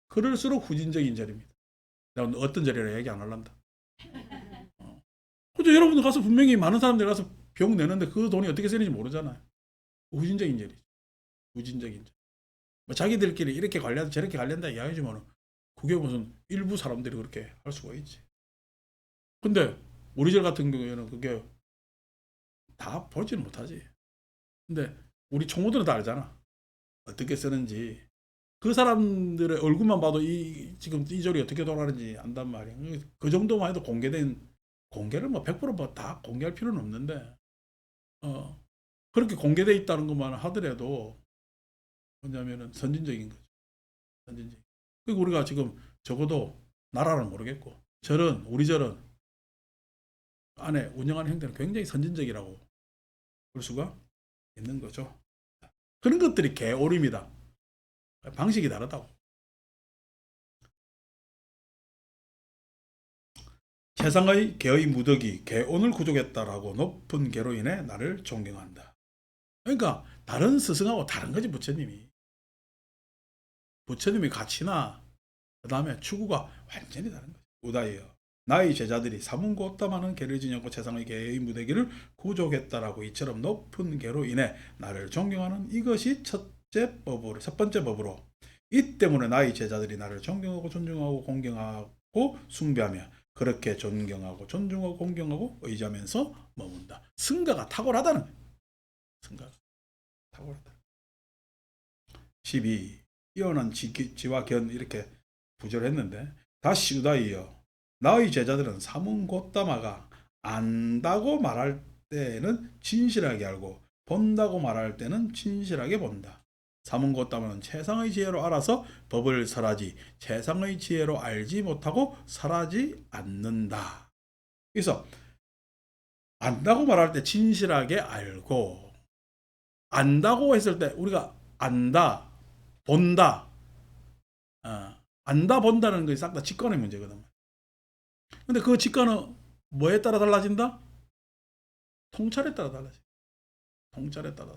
그럴수록 후진적인 절입니다. 내가 어떤 절이라 얘기 안 할란다. 그죠? 여러분들 가서 분명히 많은 사람들 가서 병 내는데 그 돈이 어떻게 쓰는지 모르잖아요. 후진적인 절이죠. 후진적인 절. 뭐 자기들끼리 이렇게 관리한다 저렇게 관리한다 이야기지만 그게 무슨 일부 사람들이 그렇게 할 수가 있지. 근데 우리 절 같은 경우에는 그게 다 보지는 못하지. 근데 우리 총무들은 다 알잖아. 어떻게 쓰는지. 그 사람들의 얼굴만 봐도 지금 이 절이 어떻게 돌아가는지 안단 말이야. 그 정도만 해도 공개를 뭐 100%다 공개할 필요는 없는데, 그렇게 공개돼 있다는 것만 하더라도 뭐냐면은 선진적인 거죠. 선진적. 그리고 우리가 지금 적어도 나라는 모르겠고, 우리 절은 안에 운영하는 형태는 굉장히 선진적이라고 볼 수가 있는 거죠. 그런 것들이 개오림이다. 방식이 다르다고. 세상의 개의 무덕이 개온을 구족했다라고 높은 개로 인해 나를 존경한다. 그러니까 다른 스승하고 다른 거지 부처님이. 부처님의 가치나 그 다음에 추구가 완전히 다른 거죠. 우다이여 나의 제자들이 사문고 많은 개를 지녔고 세상의 개의 무대기를 구족했다라고 이처럼 높은 개로 인해 나를 존경하는 이것이 첫 번째 법으로 이 때문에 나의 제자들이 나를 존경하고 존중하고 공경하고 숭배하며 그렇게 존경하고 존중하고 공경하고 의지하면서 머문다. 승가가 탁월하다는 거예요. 승가가 탁월하다. 12. 뛰어난 지와 견 이렇게 부절했는데 다시 유다이여 나의 제자들은 사문고다마가 안다고 말할 때는 진실하게 알고 본다고 말할 때는 진실하게 본다. 사문고다마는 세상의 지혜로 알아서 법을 설하지 세상의 지혜로 알지 못하고 설하지 않는다. 그래서 안다고 말할 때 진실하게 알고 안다고 했을 때 우리가 안다, 본다, 안다 본다는 것이 싹 다 직관의 문제거든. 근데 그 직관은 뭐에 따라 달라진다? 통찰에 따라 달라져. 통찰에 따라.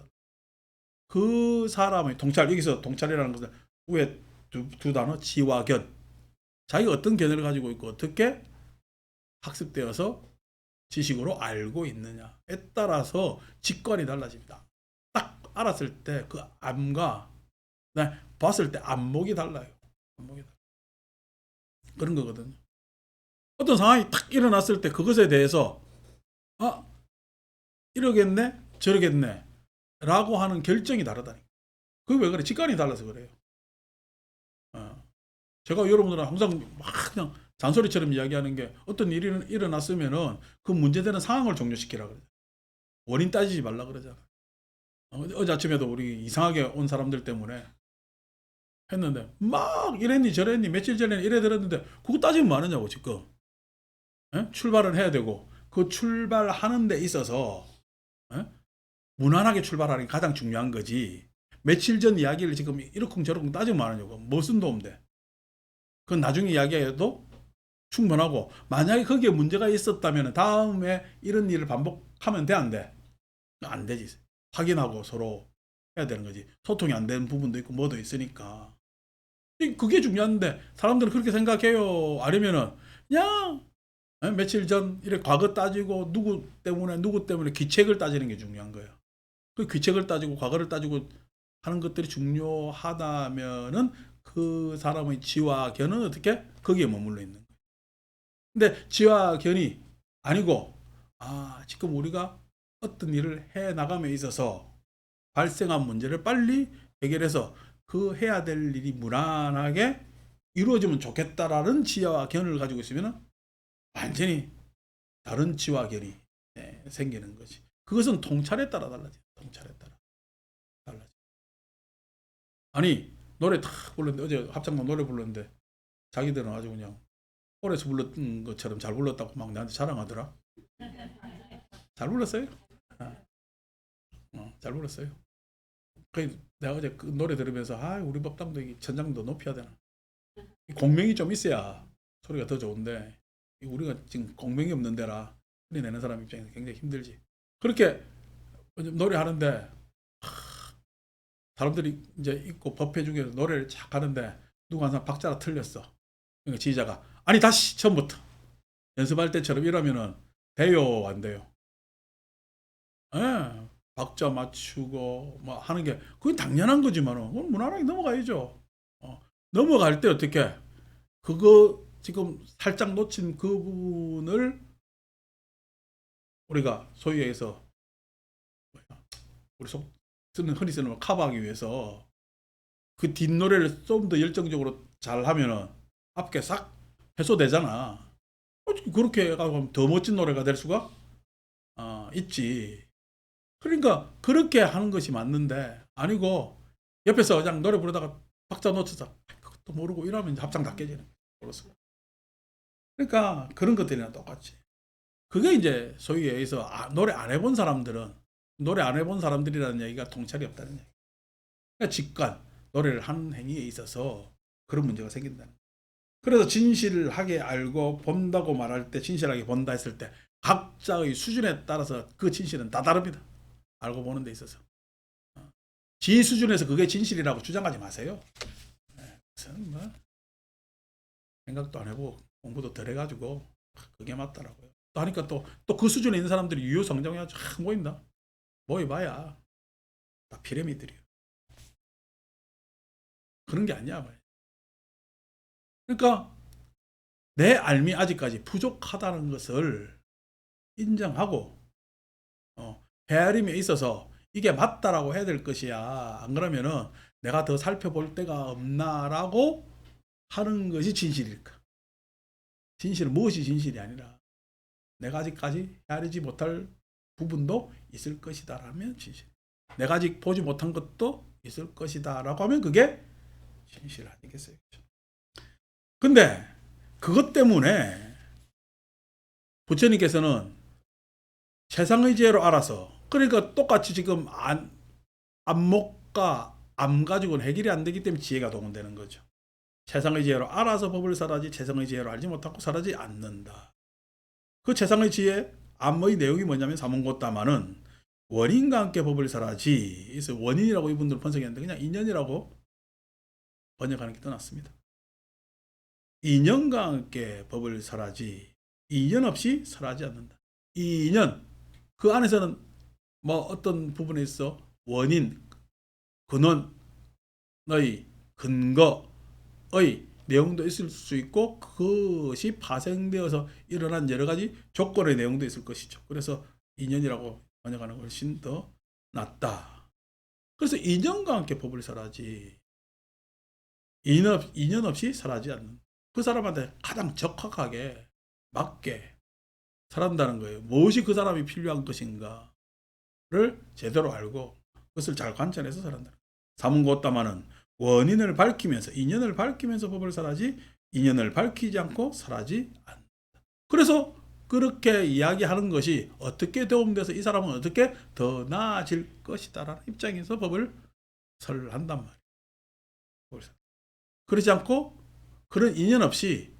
그 사람의 통찰, 여기서 통찰이라는 것은 위에 두 단어, 지와 견. 자기가 어떤 견해를 가지고 있고 어떻게 학습되어서 지식으로 알고 있느냐에 따라서 직관이 달라집니다. 딱 알았을 때 그 암과 봤을 때 안목이 달라요. 안목이 달라요. 그런 거거든요. 어떤 상황이 딱 일어났을 때 그것에 대해서 이러겠네 저러겠네 라고 하는 결정이 다르다니. 그게 왜 그래? 직관이 달라서 그래요. 제가 여러분들은 항상 막 그냥 잔소리처럼 이야기하는 게 어떤 일이 일어났으면은 그 문제되는 상황을 종료시키라 그러죠. 원인 따지지 말라 그러잖아. 어제 아침에도 우리 이상하게 온 사람들 때문에 했는데 막 이랬니 저랬니 며칠 전에 이래 들었는데 그거 따지면 뭐하느냐고 지금. 출발을 해야 되고 그 출발하는 데 있어서 무난하게 출발하는 게 가장 중요한 거지. 며칠 전 이야기를 지금 이러쿵저러쿵 따지면 뭐하느냐고. 무슨 도움돼. 그건 나중에 이야기해도 충분하고 만약에 거기에 문제가 있었다면 다음에 이런 일을 반복하면 돼 안 돼? 안 되지. 확인하고 서로 해야 되는 거지. 소통이 안 되는 부분도 있고 뭐도 있으니까. 그게 중요한데 사람들은 그렇게 생각해요. 아니면은 그냥 며칠 전 이래 과거 따지고 누구 때문에 귀책을 따지는 게 중요한 거예요. 그 귀책을 따지고 과거를 따지고 하는 것들이 중요하다면은 그 사람의 지와 견은 어떻게 거기에 머물러 있는 거예요. 근데 지와 견이 아니고 지금 우리가 어떤 일을 해 나감에 있어서 발생한 문제를 빨리 해결해서 그 해야 될 일이 무난하게 이루어지면 좋겠다라는 지와 견을 가지고 있으면 완전히 다른 지와 견이 생기는 거지. 그것은 통찰에 따라 달라져. 통찰에 따라 달라져. 아니 노래 탁 불렀는데 어제 합창단 노래 불렀는데 자기들은 아주 그냥 홀에서 불렀던 것처럼 잘 불렀다고 막 나한테 자랑하더라. 잘 불렀어요? 잘 불렀어요. 내가 어제 그 노래 들으면서 우리 법당도 천장도 높여야 되나. 공명이 좀 있어야 소리가 더 좋은데 우리가 지금 공명이 없는 데라 소리 내는 사람 입장에서 굉장히 힘들지. 그렇게 노래하는데 사람들이 이제 있고 법회 중에서 노래를 착 하는데 누가 한 사람 박자가 틀렸어. 그러니까 지휘자가 아니 다시 처음부터 연습할 때처럼 이러면은 돼요 안 돼요? 예, 박자 맞추고 뭐 하는 게 그건 당연한 거지만은 그건 무난하게 넘어가야죠. 넘어갈 때 어떻게 그거 지금 살짝 놓친 그 부분을 우리가 소위 해서 우리 흔히 쓰는 말 커버하기 위해서 그 뒷노래를 좀 더 열정적으로 잘 하면은 앞게 싹 해소되잖아. 그렇게 해가지고 더 멋진 노래가 될 수가 있지. 그러니까 그렇게 하는 것이 맞는데 아니고 옆에서 그냥 노래 부르다가 박자 놓쳐서 그것도 모르고 이러면 이제 합창 다 깨지는 거야. 그러니까 그런 것들이랑 똑같지. 그게 이제 소위 해서 노래 안 해본 사람들은 노래 안 해본 사람들이라는 얘기가 통찰이 없다는 얘기. 그러니까 직관 노래를 하는 행위에 있어서 그런 문제가 생긴다는 거야. 그래서 진실하게 알고 본다고 말할 때 진실하게 본다 했을 때 각자의 수준에 따라서 그 진실은 다 다릅니다. 알고 보는 데 있어서. 지 수준에서 그게 진실이라고 주장하지 마세요. 무슨 뭐 생각도 안 해보고 공부도 덜 해가지고 그게 맞더라고요. 또 하니까 또 그 수준에 있는 사람들이 유효성장해 쫙 모인다. 모여봐야 다 피라미드이에요. 그런 게 아니야. 그러니까 내 알미 아직까지 부족하다는 것을 인정하고 헤아림에 있어서 이게 맞다라고 해야 될 것이야. 안 그러면은 내가 더 살펴볼 데가 없나라고 하는 것이 진실일까? 진실은 무엇이 진실이 아니라 내가 아직까지 헤아리지 못할 부분도 있을 것이다라면 진실. 내가 아직 보지 못한 것도 있을 것이다라고 하면 그게 진실 아니겠어요? 근데 그것 때문에 부처님께서는 세상의 지혜로 알아서, 그러니까 똑같이 지금 안목과 암 가지고는 해결이 안 되기 때문에 지혜가 동원되는 거죠. 세상의 지혜로 알아서 법을 설하지 세상의 지혜로 알지 못하고 설하지 않는다. 그 세상의 지혜 암의 내용이 뭐냐면 사문고따마는 원인과 함께 법을 설하지. 그래서 원인이라고 이분들은 번역했는데 그냥 인연이라고 번역하는 게 더 낫습니다. 인연과 함께 법을 설하지 인연 없이 설하지 않는다. 이 인연, 그 안에서는 뭐 어떤 부분에 있어 원인, 근원의 근거의 내용도 있을 수 있고 그것이 파생되어서 일어난 여러 가지 조건의 내용도 있을 것이죠. 그래서 인연이라고 번역하는 것이 훨씬 더 낫다. 그래서 인연과 함께 법을 설하지 인연 없이 설하지 않는, 그 사람한테 가장 적합하게 맞게 설한다는 거예요. 무엇이 그 사람이 필요한 것인가를 제대로 알고 그것을 잘 관찰해서 설한다. 사문고따마는 원인을 밝히면서 인연을 밝히면서 법을 설하지 인연을 밝히지 않고 설하지 않는다. 그래서 그렇게 이야기하는 것이 어떻게 도움돼서 이 사람은 어떻게 더 나아질 것이다라는 입장에서 법을 설한단 말이에요. 그렇지 않고 그런 인연 없이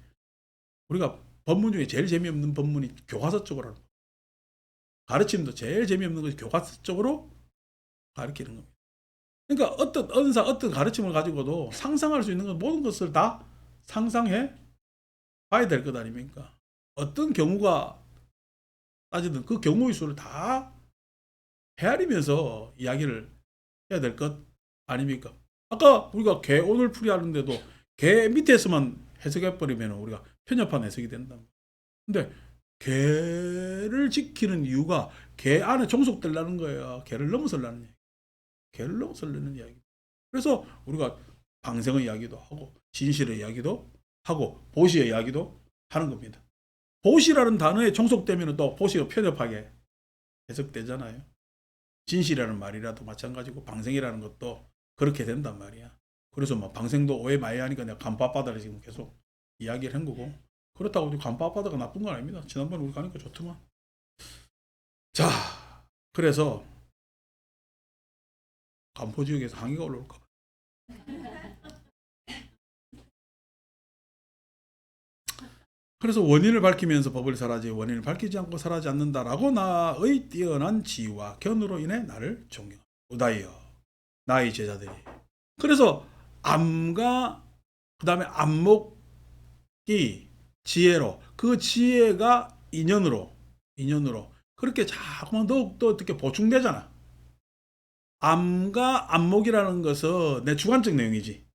우리가 법문 중에 제일 재미없는 법문이 교과서 쪽으로 하는 거예요. 가르침도 제일 재미없는 것이 교과서 쪽으로 가르치는 겁니다. 그러니까 어떤 언사, 어떤 가르침을 가지고도 상상할 수 있는 건 모든 것을 다 상상해 봐야 될 것 아닙니까? 어떤 경우가 따지든 그 경우의 수를 다 헤아리면서 이야기를 해야 될 것 아닙니까? 아까 우리가 개 오늘 풀이 하는데도 개 밑에서만 해석해버리면 우리가 편협한 해석이 된다. 근데 개를 지키는 이유가 개 안에 종속되려는 거예요. 개를 넘어서려는 얘기. 개를 넘어서려는 이야기. 그래서 우리가 방생의 이야기도 하고 진실의 이야기도 하고 보시의 이야기도 하는 겁니다. 보시라는 단어에 종속되면 또 보시가 편협하게 해석되잖아요. 진실이라는 말이라도 마찬가지고 방생이라는 것도 그렇게 된단 말이야. 그래서 막 방생도 오해 많이 하니까 내가 간파바다를 지금 계속 이야기를 한 거고, 그렇다고 우리 간파바다가 나쁜 건 아닙니다. 지난번에 우리 가니까 좋더만. 자, 그래서 간포 지역에서 항의가 올라올까 봐. 그래서 원인을 밝히면서 법을 설하지 원인을 밝히지 않고 설하지 않는다라고 나의 뛰어난 지위와 견으로 인해 나를 존경하라. 우다이여 나의 제자들이. 그래서 암과 그 다음에 안목이 지혜로, 그 지혜가 인연으로 그렇게 자꾸만 더욱더 어떻게 보충되잖아. 암과 안목이라는 것은 내 주관적 내용이지.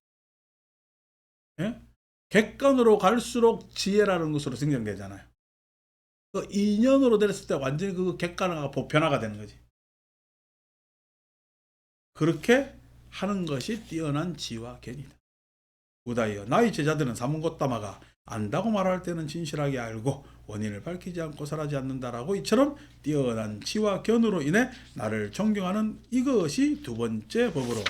예? 객관으로 갈수록 지혜라는 것으로 생성되잖아요. 그 인연으로 됐을 때 완전히 그 객관화가 보편화가 되는 거지. 그렇게 하는 것이 뛰어난 지와 견이다. 우다이여 나의 제자들은 사문고따마가 안다고 말할 때는 진실하게 알고 원인을 밝히지 않고 설하지 않는다라고 이처럼 뛰어난 지와 견으로 인해 나를 존경하는 이것이 두 번째 법으로,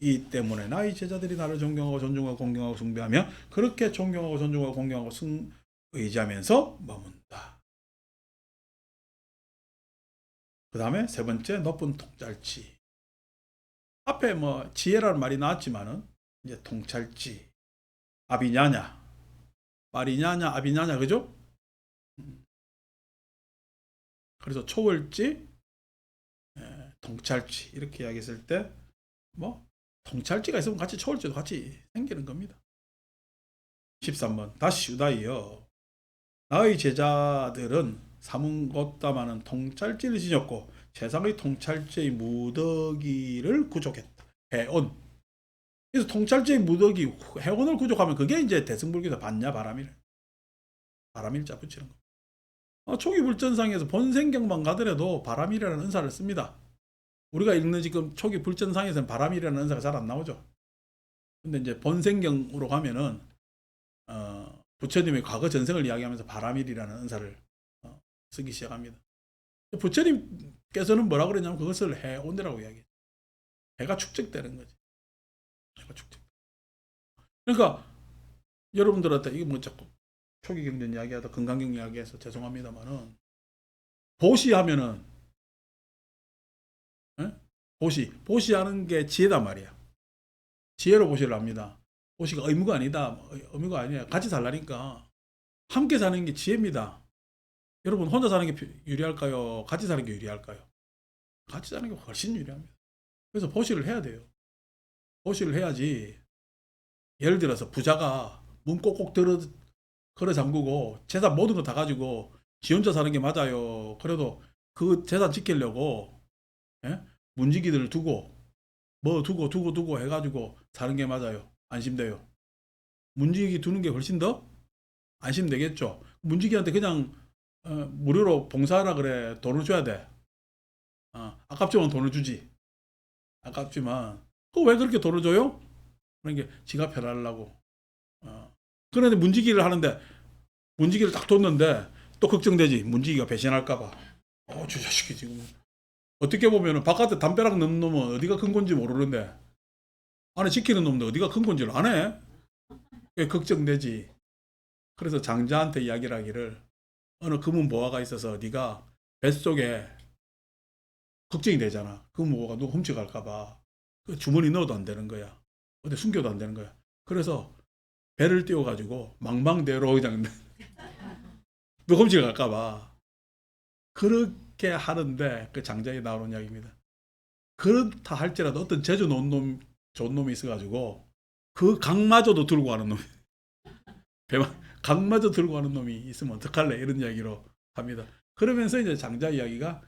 이 때문에 나의 제자들이 나를 존경하고 존중하고 공경하고 숭배하며 그렇게 존경하고 존중하고 공경하고 의지하면서 머문다. 그 다음에 세 번째 높은 통찰치. 앞에 뭐 지혜라는 말이 나왔지만은 이제 통찰치, 아비냐냐, 파리냐냐, 아비냐냐, 그죠? 그래서 초월지, 통찰지 이렇게 이야기했을 때 뭐 통찰지가 있으면 같이 초월지도 같이 생기는 겁니다. 13번 다시 유다이여 나의 제자들은 삼은 것다마는 통찰지를 지녔고 세상의 통찰지의 무더기를 구족했다. 해온. 그래서 통찰지의 무더기 해온을 구족하면 그게 이제 대승불교에서 반야 바람일 바람일자 붙이는 거. 초기 불전상에서 본생경만 가더라도 바람이라는 은사를 씁니다. 우리가 읽는 지금 초기 불전상에서는 바람이라는 은사가 잘 안 나오죠. 근데 이제 본생경으로 가면은 부처님의 과거 전생을 이야기하면서 바람일이라는 은사를 쓰기 시작합니다. 부처님께서는 뭐라고 그랬냐면 그것을 해온이라고 이야기해요. 해가 축적되는 거지. 해가 축적. 그러니까 여러분들한테 이게 뭐 자꾸 초기 경전 이야기하다 건강경 이야기해서 죄송합니다만은 보시하면은 보시하는 게 지혜단 말이야. 지혜로 보시를 합니다. 보시가 의무가 아니다. 의무가 아니야. 같이 살라니까. 함께 사는 게 지혜입니다. 여러분 혼자 사는 게 유리할까요? 같이 사는 게 유리할까요? 같이 사는 게 훨씬 유리합니다. 그래서 보시를 해야 돼요. 보시를 해야지. 예를 들어서 부자가 문 꼭꼭 걸어 잠그고 재산 모든 거 다 가지고 지 혼자 사는 게 맞아요. 그래도 그 재산 지키려고 문지기들을 두고 뭐 두고 해가지고 사는 게 맞아요. 안심돼요. 문지기 두는 게 훨씬 더 안심되겠죠. 문지기한테 그냥 무료로 봉사하라 그래. 돈을 줘야 돼. 아깝지만 돈을 주지. 아깝지만 왜 그렇게 돈을 줘요? 그런 게 지가 편하려고. 그런데 문지기를 하는데 문지기를 딱 뒀는데 또 걱정되지. 문지기가 배신할까봐. 저 자식이 지금 어떻게 보면 바깥에 담벼락 넣는 놈은 어디가 큰 건지 모르는데 안에 지키는 놈도 어디가 큰 건지를 안 해. 걱정되지. 그래서 장자한테 이야기를 하기를 어느 금은보화가 있어서 네가 뱃속에 걱정이 되잖아. 금은보화가 누가 훔쳐갈까봐 그 주머니 넣어도 안 되는 거야. 어디 숨겨도 안 되는 거야. 그래서 배를 띄워가지고 망망대로 그냥 누가 훔쳐갈까봐 그렇게 하는데 그 장자에 나오는 이야기입니다. 그렇다 할지라도 어떤 제주 놓은 놈, 좋은 놈이 있어가지고 그 강마저도 들고 가는 놈, 강마저 들고 가는 놈이 있으면 어떡할래? 이런 이야기로 합니다. 그러면서 이제 장자 이야기가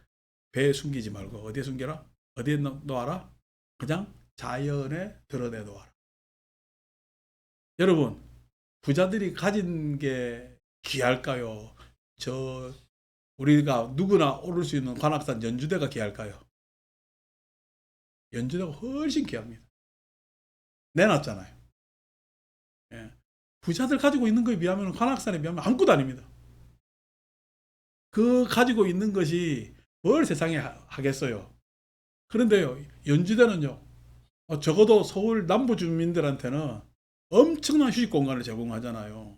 배에 숨기지 말고 어디에 숨겨라? 어디에 놓아라? 그냥 자연에 드러내놓아라. 여러분, 부자들이 가진 게 귀할까요? 우리가 누구나 오를 수 있는 관악산 연주대가 귀할까요? 연주대가 훨씬 귀합니다. 내놨잖아요. 부자들 가지고 있는 거에 비하면 관악산에 비하면 아무것도 아닙니다. 그 가지고 있는 것이 뭘 세상에 하겠어요. 그런데요, 연주대는요, 적어도 서울 남부 주민들한테는 엄청난 휴식 공간을 제공하잖아요.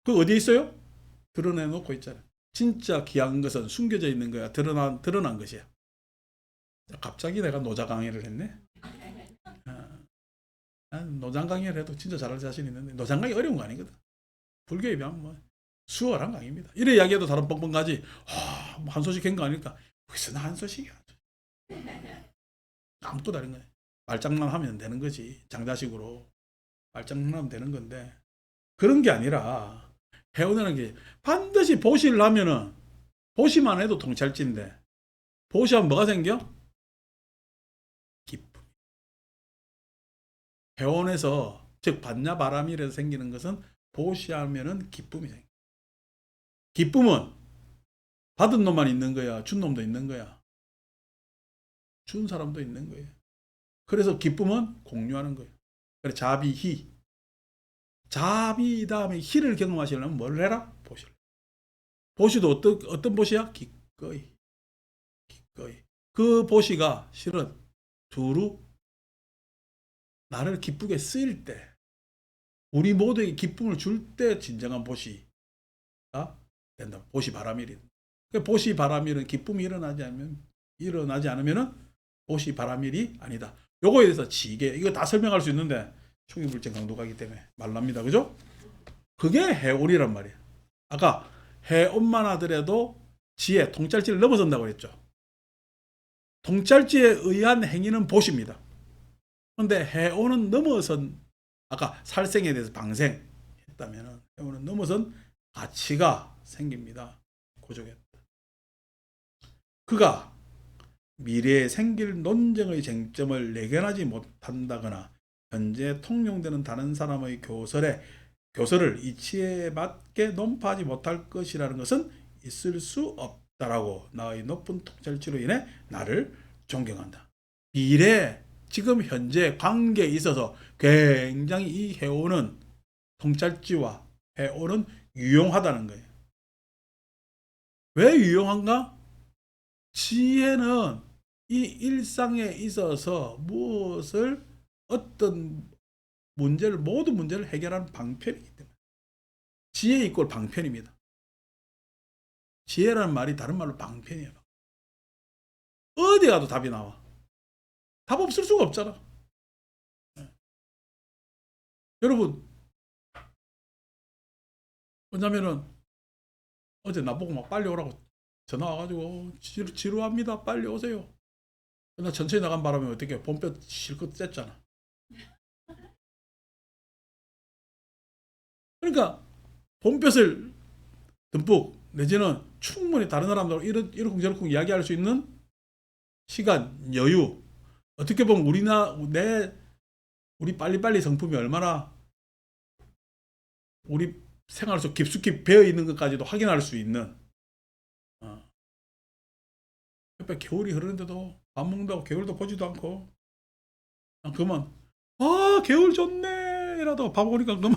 그 어디에 있어요? 드러내놓고 있잖아요. 진짜 귀한 것은 숨겨져 있는 거야. 드러난 것이야. 갑자기 내가 노자 강의를 했네. 노장 강의를 해도 진짜 잘할 자신 있는데 노장 강의 어려운 거 아니거든. 불교에 비하면 뭐 수월한 강의입니다. 이래 이야기해도 사람 뻥뻥 가지. 뭐 한 소식 한 거 아닐까? 그래서 나 한 소식이야. 아무것도 다른 거야. 말장난하면 되는 거지. 장자식으로 말장난하면 되는 건데 그런 게 아니라 해오는 게 반드시 보시를 하면은 보시만 해도 통찰지인데 보시하면 뭐가 생겨? 기쁨. 해원에서 즉 반야바람일에서 생기는 것은 보시하면은 기쁨이 생겨. 기쁨은 받은 놈만 있는 거야. 준 놈도 있는 거야. 준 사람도 있는 거예요. 그래서 기쁨은 공유하는 거예요. 그래 자비희. 자비 다음에 희를 경험하시려면 뭘 해라? 보시를. 보시도 어떤 보시야? 기꺼이. 기꺼이. 그 보시가 실은 두루 나를 기쁘게 쓰일 때, 우리 모두에게 기쁨을 줄 때 진정한 보시가 된다. 보시 바람일이. 보시 바람일은 기쁨이 일어나지 않으면은 보시 바람일이 아니다. 요거에 대해서 지게 이거 다 설명할 수 있는데 초기불전 강도가기 때문에 말랍니다. 그죠? 그게 해온이란 말이에요. 아까 해온만 하더라도 지혜, 통찰지를 넘어선다고 했죠. 통찰지에 의한 행위는 보시입니다. 그런데 해온은 넘어선 아까 살생에 대해서 방생 했다면 해오는 넘어선 가치가 생깁니다. 고족했다. 그가 미래에 생길 논쟁의 쟁점을 내견하지 못한다거나 현재 통용되는 다른 사람의 교설을 이치에 맞게 논파하지 못할 것이라는 것은 있을 수 없다라고 나의 높은 통찰치로 인해 나를 존경한다. 미래, 지금 현재 관계에 있어서 굉장히 이 해오는 통찰지와 해오는 유용하다는 거예요. 왜 유용한가? 지혜는 이 일상에 있어서 무엇을 어떤 모든 문제를 해결하는 방편이기 때문에 지혜 이꼴 방편입니다. 지혜라는 말이 다른 말로 방편이에요. 어디 가도 답이 나와. 답 없을 수가 없잖아. 여러분, 왜냐면은 어제 나보고 막 빨리 오라고 전화 와가지고 지루합니다. 빨리 오세요. 나 천천히 나간 바람에 어떻게 본뼈 실컷 쬐잖아. 그러니까 본볕을 듬뿍 내지는 충분히 다른 사람들하고 이러쿵저러쿵 이야기할 수 있는 시간, 여유. 어떻게 보면 우리 빨리빨리 성품이 얼마나 우리 생활 속 깊숙이 배어 있는 것까지도 확인할 수 있는. 옆에 겨울이 흐르는데도 밥 먹는다고 겨울도 보지도 않고 그만 겨울 좋네 이라도 밥 먹으니까 그만.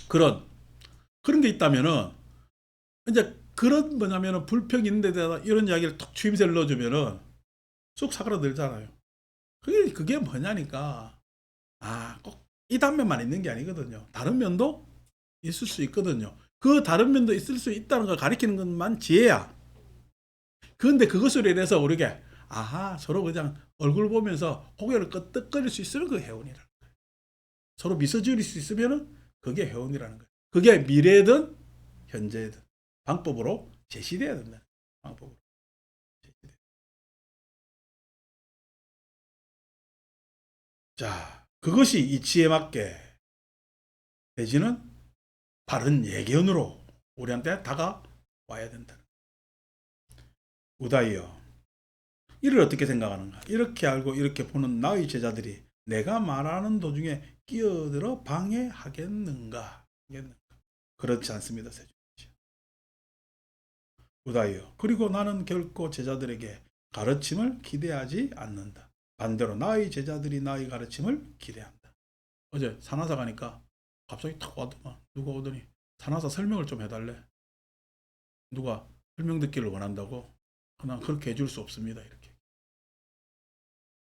그런 게 있다면은 이제 그런 뭐냐면은 불평이 있는 데다가 이런 이야기를 톡 추임새를 넣어주면은 쑥 사그라들잖아요. 그게 뭐냐니까 꼭 이 단면만 있는 게 아니거든요. 다른 면도 있을 수 있거든요. 그 다른 면도 있을 수 있다는 걸 가리키는 것만 지혜야. 그런데 그것으로 인해서 우리에게 서로 그냥 얼굴 보면서 고개를 끄덕거릴 수 있으면 그게 해운이라는 거예요. 서로 미소 지을 수 있으면 그게 해운이라는 거예요. 그게 미래든 현재든 방법으로 제시돼야 된다. 방법으로. 자, 그것이 이치에 맞게 내지는 바른 예견으로 우리한테 다가와야 된다. 우다이여, 이를 어떻게 생각하는가? 이렇게 알고 이렇게 보는 나의 제자들이 내가 말하는 도중에 끼어들어 방해하겠는가? 그렇지 않습니다. 우다이여, 그리고 나는 결코 제자들에게 가르침을 기대하지 않는다. 반대로 나의 제자들이 나의 가르침을 기대한다. 어제 산하사 가니까 갑자기 탁 와더만 누가 오더니 산하사 설명을 좀 해달래. 누가 설명 듣기를 원한다고? 난 그렇게 해줄 수 없습니다. 이렇게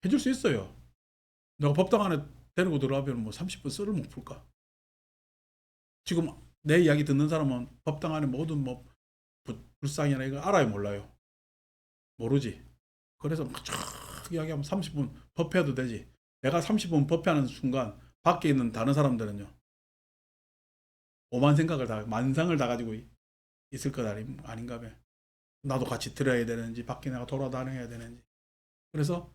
해줄 수 있어요. 내가 법당 안에 데리고 들어가면 뭐 30분 썰을 못 풀까? 지금 내 이야기 듣는 사람은 법당 안에 모든 뭐 불상이나 이거 알아요, 몰라요? 모르지. 그래서 쫙 이야기하면 30분 법회해도 되지. 내가 30분 법회하는 순간 밖에 있는 다른 사람들은요, 오만 생각을 만상을 다 가지고 있을 것 아닌가 봐. 나도 같이 들어야 되는지, 밖에 내가 돌아다녀야 되는지. 그래서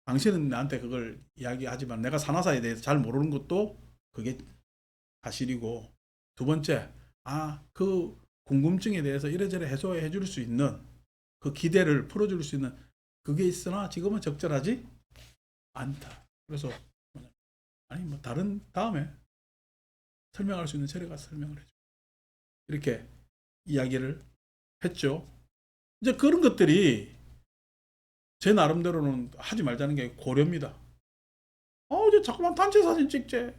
당신은 나한테 그걸 이야기하지만 내가 산하사에 대해서 잘 모르는 것도 그게 사실이고, 두 번째, 그 궁금증에 대해서 이래저래 해소해 줄 수 있는 그 기대를 풀어줄 수 있는 그게 있으나 지금은 적절하지 않다. 그래서 다른 다음에 설명할 수 있는 자리에 가서 설명을 해줘. 이렇게 이야기를 했죠. 이제 그런 것들이 제 나름대로는 하지 말자는 게 고려입니다. 이제 자꾸만 단체 사진 찍재.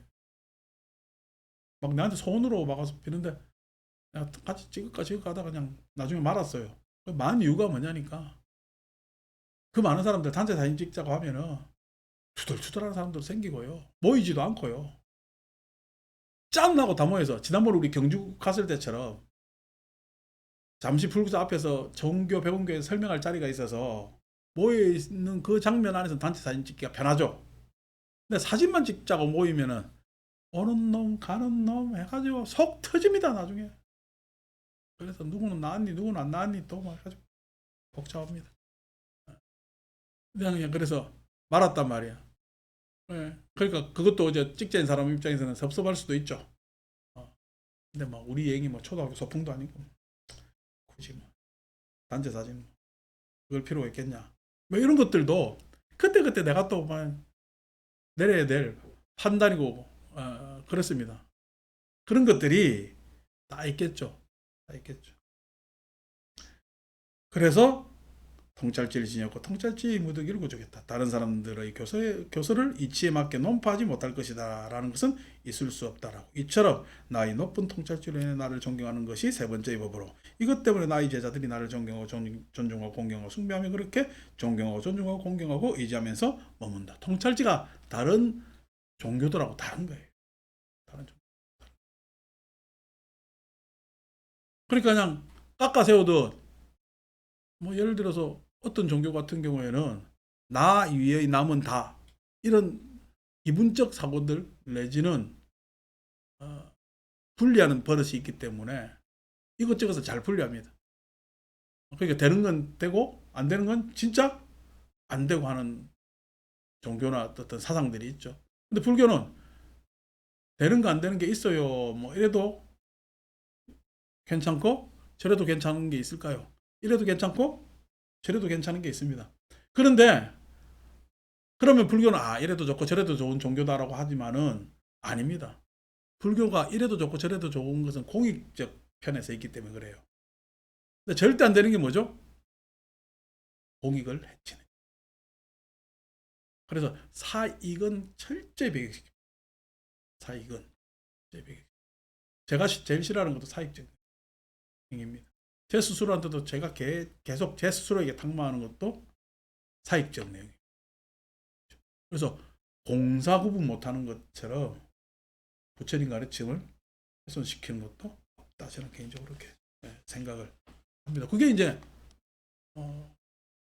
막 나한테 손으로 막아서 비는데 내가 같이 찍을까 하다가 그냥 나중에 말았어요. 많은 이유가 뭐냐니까. 그 많은 사람들 단체 사진 찍자고 하면은 투덜투덜하는 사람들 생기고요. 모이지도 않고요. 짠하고 다 모여서 지난번에 우리 경주 갔을 때처럼 잠시 불구사 앞에서 정교 백운교에 설명할 자리가 있어서 모여있는 그 장면 안에서 단체 사진 찍기가 편하죠. 근데 사진만 찍자고 모이면은 오는 놈 가는 놈 해가지고 속 터집니다 나중에. 그래서 누구는 나왔니 누구는 안 나왔니 또 막 해가지고 복잡합니다. 그냥 그래서 말았단 말이야. 예. 그러니까 그것도 이제 찍자인 사람 입장에서는 섭섭할 수도 있죠. 근데 뭐 우리 애기 뭐 초등학교 소풍도 아니고 굳이 뭐 단체 사진 뭐 그걸 필요가 있겠냐. 뭐 이런 것들도 그때그때 내가 또막 내려야 될 판단이고 그렇습니다. 그런 것들이 다 있겠죠. 다 있겠죠. 그래서 통찰지를 지녔고 통찰지 무더기를 구족했다. 다른 사람들의 교서를 이치에 맞게 논파하지 못할 것이다 라는 것은 있을 수 없다라고. 이처럼 나의 높은 통찰지로 인해 나를 존경하는 것이 세 번째의 법으로, 이것 때문에 나의 제자들이 나를 존경하고 존중하고 공경하고 숭배하며 그렇게 존경하고 존중하고 공경하고 의지하면서 머문다. 통찰지가 다른 종교들하고 다른 거예요. 다른 종교. 그러니까 그냥 깎아 세우듯 뭐 예를 들어서 어떤 종교 같은 경우에는 나 위의 남은 다 이런 이분적 사고들 내지는 분리하는 버릇이 있기 때문에 이것저것을 잘 분리합니다. 그러니까 되는 건 되고 안 되는 건 진짜 안 되고 하는 종교나 어떤 사상들이 있죠. 근데 불교는 되는 거 안 되는 게 있어요. 뭐 이래도 괜찮고 저래도 괜찮은 게 있을까요? 이래도 괜찮고 저래도 괜찮은 게 있습니다. 그런데 그러면 불교는 이래도 좋고 저래도 좋은 종교다라고 하지만은 아닙니다. 불교가 이래도 좋고 저래도 좋은 것은 공익적 편에서 있기 때문에 그래요. 근데 절대 안 되는 게 뭐죠? 공익을 해치는. 그래서 사익은 철저히 배격시킵니다. 사익은 철저히 배격. 제가 제일 싫어하는 것도 사익적 행위입니다. 제 스스로한테도 제가 계속 제 스스로에게 탁마하는 것도 사익적 내용이에요. 그래서 공사 구분 못하는 것처럼 부처님 가르침을 훼손시키는 것도 없다. 저는 개인적으로 그렇게 생각을 합니다. 그게 이제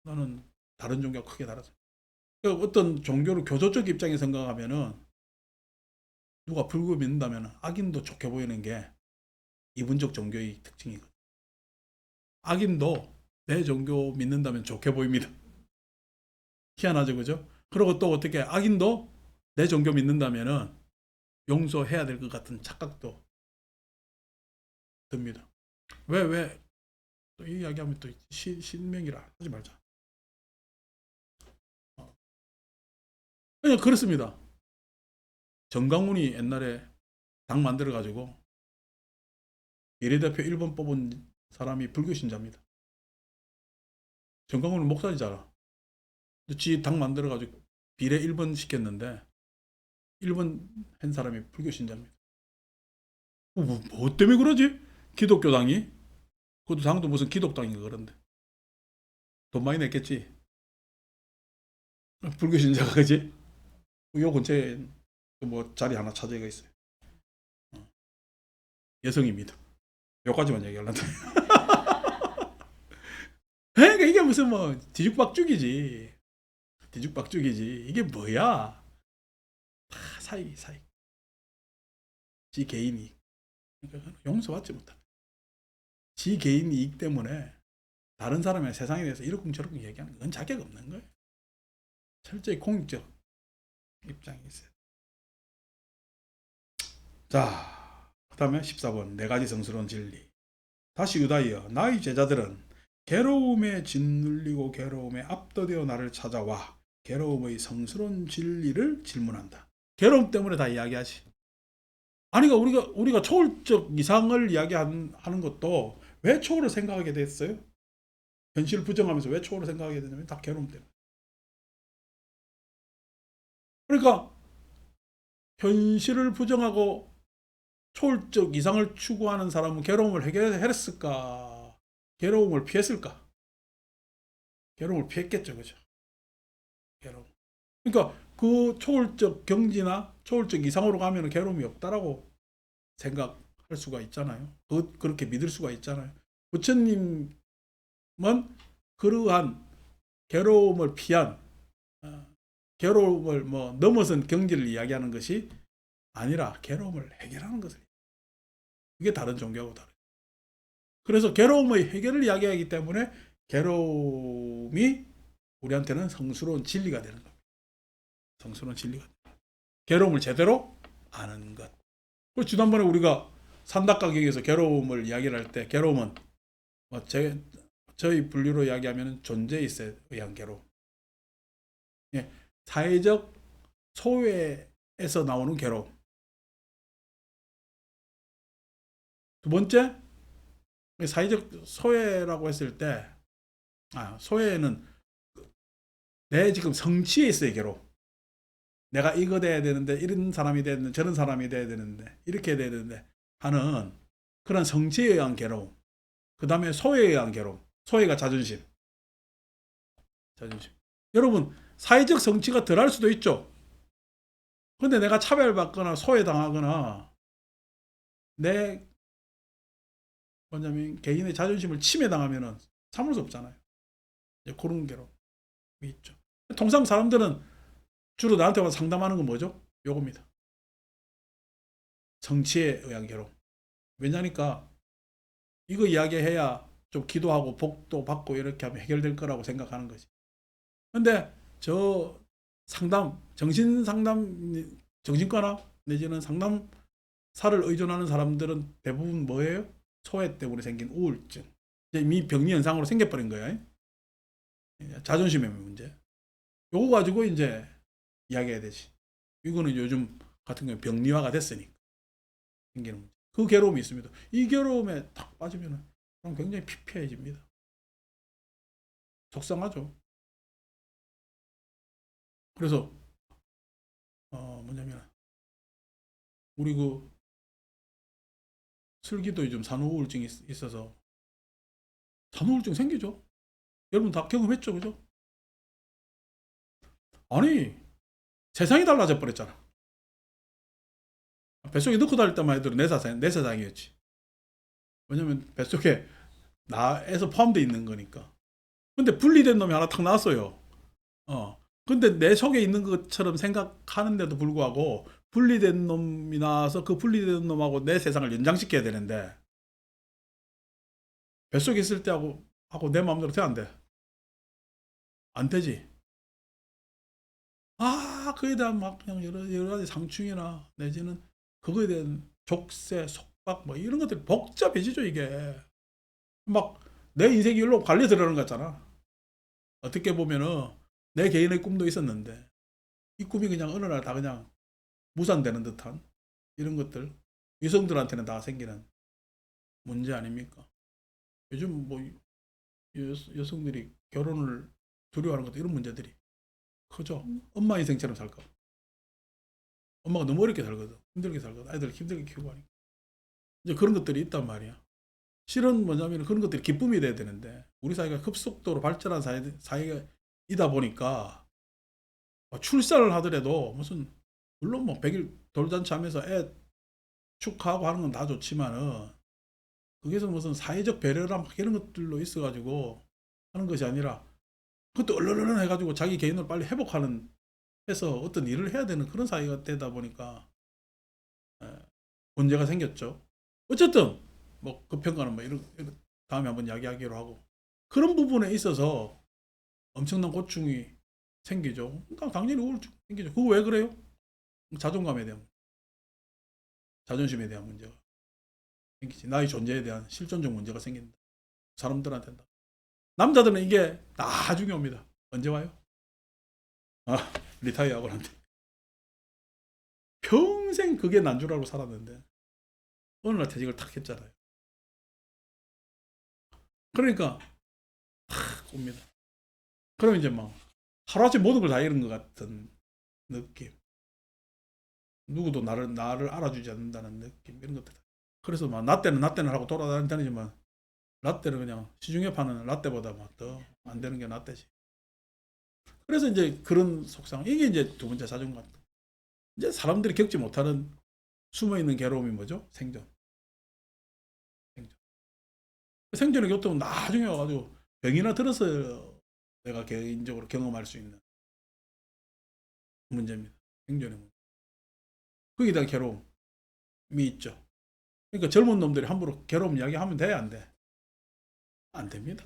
나는 다른 종교가 크게 다르죠. 그러니까 어떤 종교를 교조적 입장에 생각하면은 누가 불교 믿는다면 악인도 좋게 보이는 게 이분적 종교의 특징이거든요. 악인도 내 종교 믿는다면 좋게 보입니다. 희한하죠, 그죠? 그리고 또 어떻게 악인도 내 종교 믿는다면은 용서해야 될 것 같은 착각도 듭니다. 왜? 또 이 이야기하면 또 신명이라 하지 말자. 그냥 그렇습니다. 정강훈이 옛날에 당 만들어가지고 비례대표 1번 뽑은 사람이 불교 신자입니다. 정강훈은 목사이잖아. 지 당 만들어가지고 비례 1번 시켰는데 1번 한 사람이 불교 신자입니다. 뭐 때문에 그러지? 기독교당이? 그것도 당도 무슨 기독당인가 그런데. 돈 많이 냈겠지. 불교 신자가 그지? 요 근처에 뭐 자리 하나 차지가 있어요. 여성입니다. 여기까지만 얘기하려는데. 그러니까 이게 무슨 뭐 뒤죽박죽이지. 뒤죽박죽이지. 이게 뭐야? 다 사이. 지 개인 이익. 그러니까 용서받지 못한다. 지 개인 이익 때문에 다른 사람의 세상에 대해서 이러쿵 저러쿵 얘기하는 건 자격 없는 거예요. 철저히 공익적 입장이 있어요. 자, 그 다음에 14번 네 가지 성스러운 진리. 다시 유다이여 나의 제자들은 괴로움에 짓눌리고 괴로움에 압도되어 나를 찾아와 괴로움의 성스러운 진리를 질문한다. 괴로움 때문에 다 이야기하지. 아니, 우리가 초월적 이상을 이야기하는 것도 왜 초월을 생각하게 됐어요? 현실을 부정하면서 왜 초월을 생각하게 되냐면 다 괴로움 때문에. 그러니까 현실을 부정하고 초월적 이상을 추구하는 사람은 괴로움을 해결했을까? 괴로움을 피했을까? 괴로움을 피했겠죠, 그죠? 괴로움. 그러니까 그 초월적 경지나 초월적 이상으로 가면 괴로움이 없다라고 생각할 수가 있잖아요. 그렇게 믿을 수가 있잖아요. 부처님은 그러한 괴로움을 피한 괴로움을 뭐 넘어선 경지를 이야기하는 것이 아니라 괴로움을 해결하는 것을. 그게 다른 종교하고 다르죠. 그래서 괴로움의 해결을 이야기하기 때문에 괴로움이 우리한테는 성스러운 진리가 되는 겁니다. 성스러운 진리가. 괴로움을 제대로 아는 것. 그리고 지난번에 우리가 산다가격에서 괴로움을 이야기를 할 때 괴로움은 뭐 저희 분류로 이야기하면 존재에 의한 괴로움. 예, 사회적 소외에서 나오는 괴로움. 두 번째, 사회적 소외라고 했을 때, 소외는 내 지금 성취에 있어야 괴로움. 내가 이거 돼야 되는데, 이런 사람이 돼야 되는데, 저런 사람이 돼야 되는데, 이렇게 돼야 되는데 하는 그런 성취에 의한 괴로움. 그 다음에 소외에 의한 괴로움. 소외가 자존심. 자존심. 여러분, 사회적 성취가 덜할 수도 있죠. 근데 내가 차별받거나 소외당하거나 뭐냐면 개인의 자존심을 침해당하면은 참을 수 없잖아요. 그런 괴로움이 있죠. 통상 사람들은 주로 나한테 와서 상담하는 건 뭐죠? 요겁니다. 성취에 의한 괴로움. 왜냐니까 이거 이야기해야 좀 기도하고 복도 받고 이렇게 하면 해결될 거라고 생각하는 거지. 근데 저 상담, 정신과나 내지는 상담사를 의존하는 사람들은 대부분 뭐예요? 소외 때문에 생긴 우울증. 이미 병리 현상으로 생겨버린 거예요. 자존심의 문제. 요거 가지고 이제 이야기해야 되지. 이거는 요즘 같은 경우에 병리화가 됐으니까 생기는 문제. 그 괴로움이 있습니다. 이 괴로움에 탁 빠지면 굉장히 피폐해집니다. 속상하죠. 그래서 뭐냐면 우리 그 슬기도 요즘 산후우울증이 있어서 산후우울증 생기죠. 여러분 다 경험했죠, 그죠? 아니 세상이 달라져 버렸잖아. 뱃속에 넣고 다닐 때만 해도 내 세상이었지. 왜냐면 뱃속에 나에서 포함되어 있는 거니까. 근데 분리된 놈이 하나 탁 나왔어요. 근데 내 속에 있는 것처럼 생각하는데도 불구하고 분리된 놈이 나와서 그 분리된 놈하고 내 세상을 연장시켜야 되는데 뱃속에 있을 때하고 내 마음대로 돼, 안 돼? 안 되지. 그에 대한 막 그냥 여러 가지 상충이나 내지는 그거에 대한 족쇄, 속박 뭐 이런 것들이 복잡해지죠, 이게. 막 내 인생이 일로 관리 들어가는 것 같잖아. 어떻게 보면은 내 개인의 꿈도 있었는데 이 꿈이 그냥 어느 날 다 그냥 무산되는 듯한 이런 것들. 여성들한테는 다 생기는 문제 아닙니까? 요즘 뭐 여성들이 결혼을 두려워하는 것도 이런 문제들이 크죠. 엄마 인생처럼 살까. 엄마가 너무 어렵게 살거든. 힘들게 살거든. 아이들을 힘들게 키우고 하니까. 이제 그런 것들이 있단 말이야. 실은 뭐냐면 그런 것들이 기쁨이 돼야 되는데 우리 사회가 급속도로 발전한 사회이다 보니까 출산을 하더라도 무슨 물론 뭐 100일 돌잔치 하면서 애 축하하고 하는 건 다 좋지만은 거기서 무슨 사회적 배려랑 막 이런 것들로 있어가지고 하는 것이 아니라 그것도 얼른 해가지고 자기 개인을 빨리 회복하는 해서 어떤 일을 해야 되는 그런 사회가 되다 보니까 문제가 생겼죠. 어쨌든 뭐 그 평가는 뭐 이런 다음에 한번 이야기하기로 하고 그런 부분에 있어서 엄청난 고충이 생기죠. 그러니까 당연히 우울증 생기죠. 그거 왜 그래요? 자존감에 대한 자존심에 대한 문제가 생기지. 나의 존재에 대한 실존적 문제가 생긴다. 사람들한테는. 남자들은 이게 나중에 옵니다. 언제 와요? 리타이어하고 난데. 평생 그게 난 줄 알고 살았는데 어느 날 퇴직을 탁 했잖아요. 그러니까 탁 옵니다. 그럼 이제 막 하루아침에 모든 걸 다 잃은 것 같은 느낌. 누구도 나를 알아주지 않는다는 느낌. 이런 것들. 그래서 막 나 때는 하고 돌아다니지만 라떼는 그냥 시중에 파는 라떼보다 막 더 안 되는 게 라떼지. 그래서 이제 그런 속상. 이게 이제 두 번째 자존감. 이제 사람들이 겪지 못하는 숨어 있는 괴로움이 뭐죠? 생존. 생존의 고통은 나중에 와가지고 병이나 들어서 내가 개인적으로 경험할 수 있는 문제입니다. 생존의 문제. 거기에 대한 괴로움이 있죠. 그러니까 젊은 놈들이 함부로 괴로움 이야기하면 돼, 안 돼? 안 됩니다.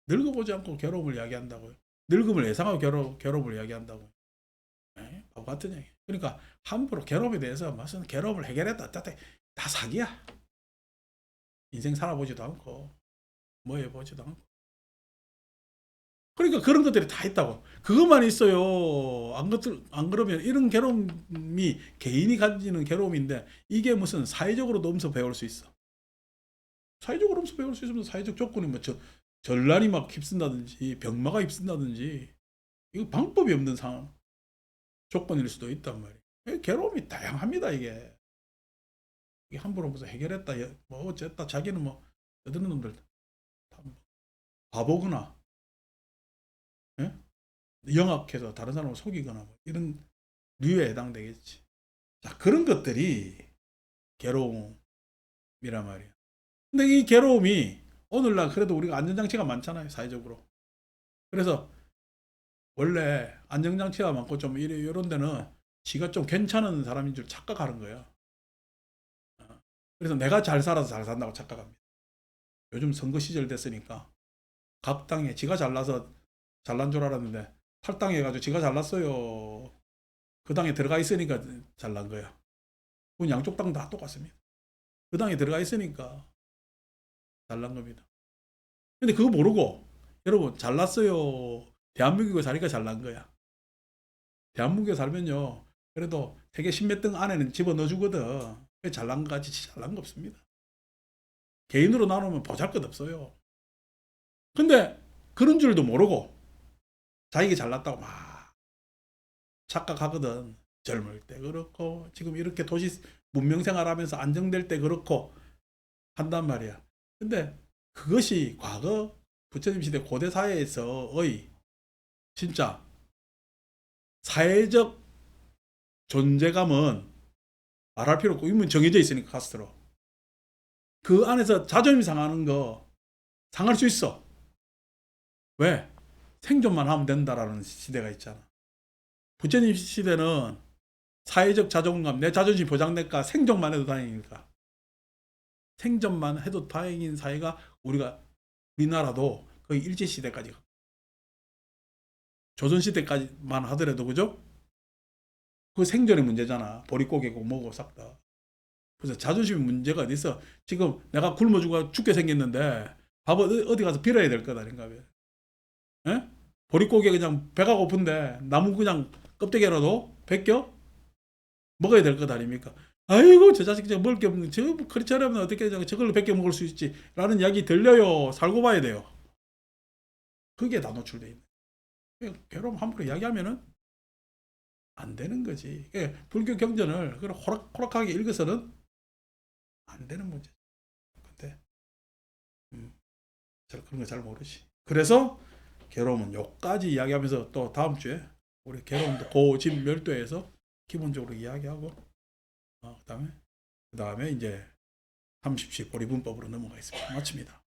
늙어보지 않고 괴로움을 이야기한다고요. 늙음을 예상하고 괴롭을 이야기한다고. 바보 같은 얘기. 그러니까 함부로 괴롭에 대해서 무슨 괴롭을 해결했다 다 사기야. 인생 살아보지도 않고 뭐 해보지도 않고. 그러니까 그런 것들이 다 있다고. 그것만 있어요. 안 그러면 이런 괴로움이 개인이 가지는 괴로움인데 이게 무슨 사회적으로도 엄서 배울 수 있어. 사회적으로 엄서 배울 수 있으면 사회적 조건이 뭐 전란이 막 휩쓴다든지 병마가 휩쓴다든지 이거 방법이 없는 상황 조건일 수도 있단 말이에요. 괴로움이 다양합니다. 이게 함부로 무슨 해결했다 뭐 어쨌다 자기는 뭐 여드는 놈들 다 바보거나 예? 영악해서 다른 사람을 속이거나 뭐 이런 류에 해당되겠지. 자, 그런 것들이 괴로움이란 말이야. 근데 이 괴로움이 오늘날 그래도 우리가 안전장치가 많잖아요. 사회적으로. 그래서 원래 안전장치가 많고 좀 이런 데는 지가 좀 괜찮은 사람인 줄 착각하는 거예요. 그래서 내가 잘 살아서 잘 산다고 착각합니다. 요즘 선거 시절 됐으니까 각 당에 지가 잘나서 잘난 줄 알았는데 탈당해가지고 지가 잘났어요. 그 당에 들어가 있으니까 잘난 거야. 그건 양쪽 당 다 똑같습니다. 그 당에 들어가 있으니까 잘난 겁니다. 근데 그거 모르고 여러분 잘났어요. 대한민국에 사니까 잘난 거야. 대한민국에 살면요. 그래도 세계 10몇 등 안에는 집어넣어 주거든. 잘난 거 같이 잘난 거 없습니다. 개인으로 나누면 보잘것 없어요. 근데 그런 줄도 모르고 자기가 잘났다고 막 착각하거든. 젊을 때 그렇고 지금 이렇게 도시 문명생활하면서 안정될 때 그렇고 한단 말이야. 근데 그것이 과거 부처님 시대 고대 사회에서의 진짜 사회적 존재감은 말할 필요 없고 이미 정해져 있으니까 카스트로 그 안에서 자존심 상하는 거 상할 수 있어. 왜? 생존만 하면 된다라는 시대가 있잖아. 부처님 시대는 사회적 자존감, 내 자존심 보장될까 생존만 해도 다행이니까. 생존만 해도 다행인 사회가 우리나라도 거의 일제시대까지 조선시대까지만 하더라도 그죠? 그 생존의 문제잖아. 보릿고개고 뭐고 싹 다. 그래서 자존심 문제가 어디 있어? 지금 내가 굶어 죽게 생겼는데 밥 어디 가서 빌어야 될 거다. 아닌가 봐. 예? 보릿고개 그냥 배가 고픈데 나무 그냥 껍데기라도 벗겨 먹어야 될 것 아닙니까? 아이고 저 자식 저 먹을 게 없는 저 그렇지 않으면 어떻게 저걸로 벗겨 먹을 수 있지? 라는 이야기 들려요. 살고 봐야 돼요. 그게 다 노출돼 있는. 괴로움 함부로 이야기하면은 안 되는 거지. 불교 경전을 호락호락하게 읽어서는 안 되는 문제. 근데 그런 거 잘 모르지. 그래서 괴로움은 요까지 이야기하면서 또 다음 주에 우리 괴로움도 고집 멸도에서 기본적으로 이야기하고 그다음에 이제 30시 보리분법으로 넘어가겠습니다. 마칩니다.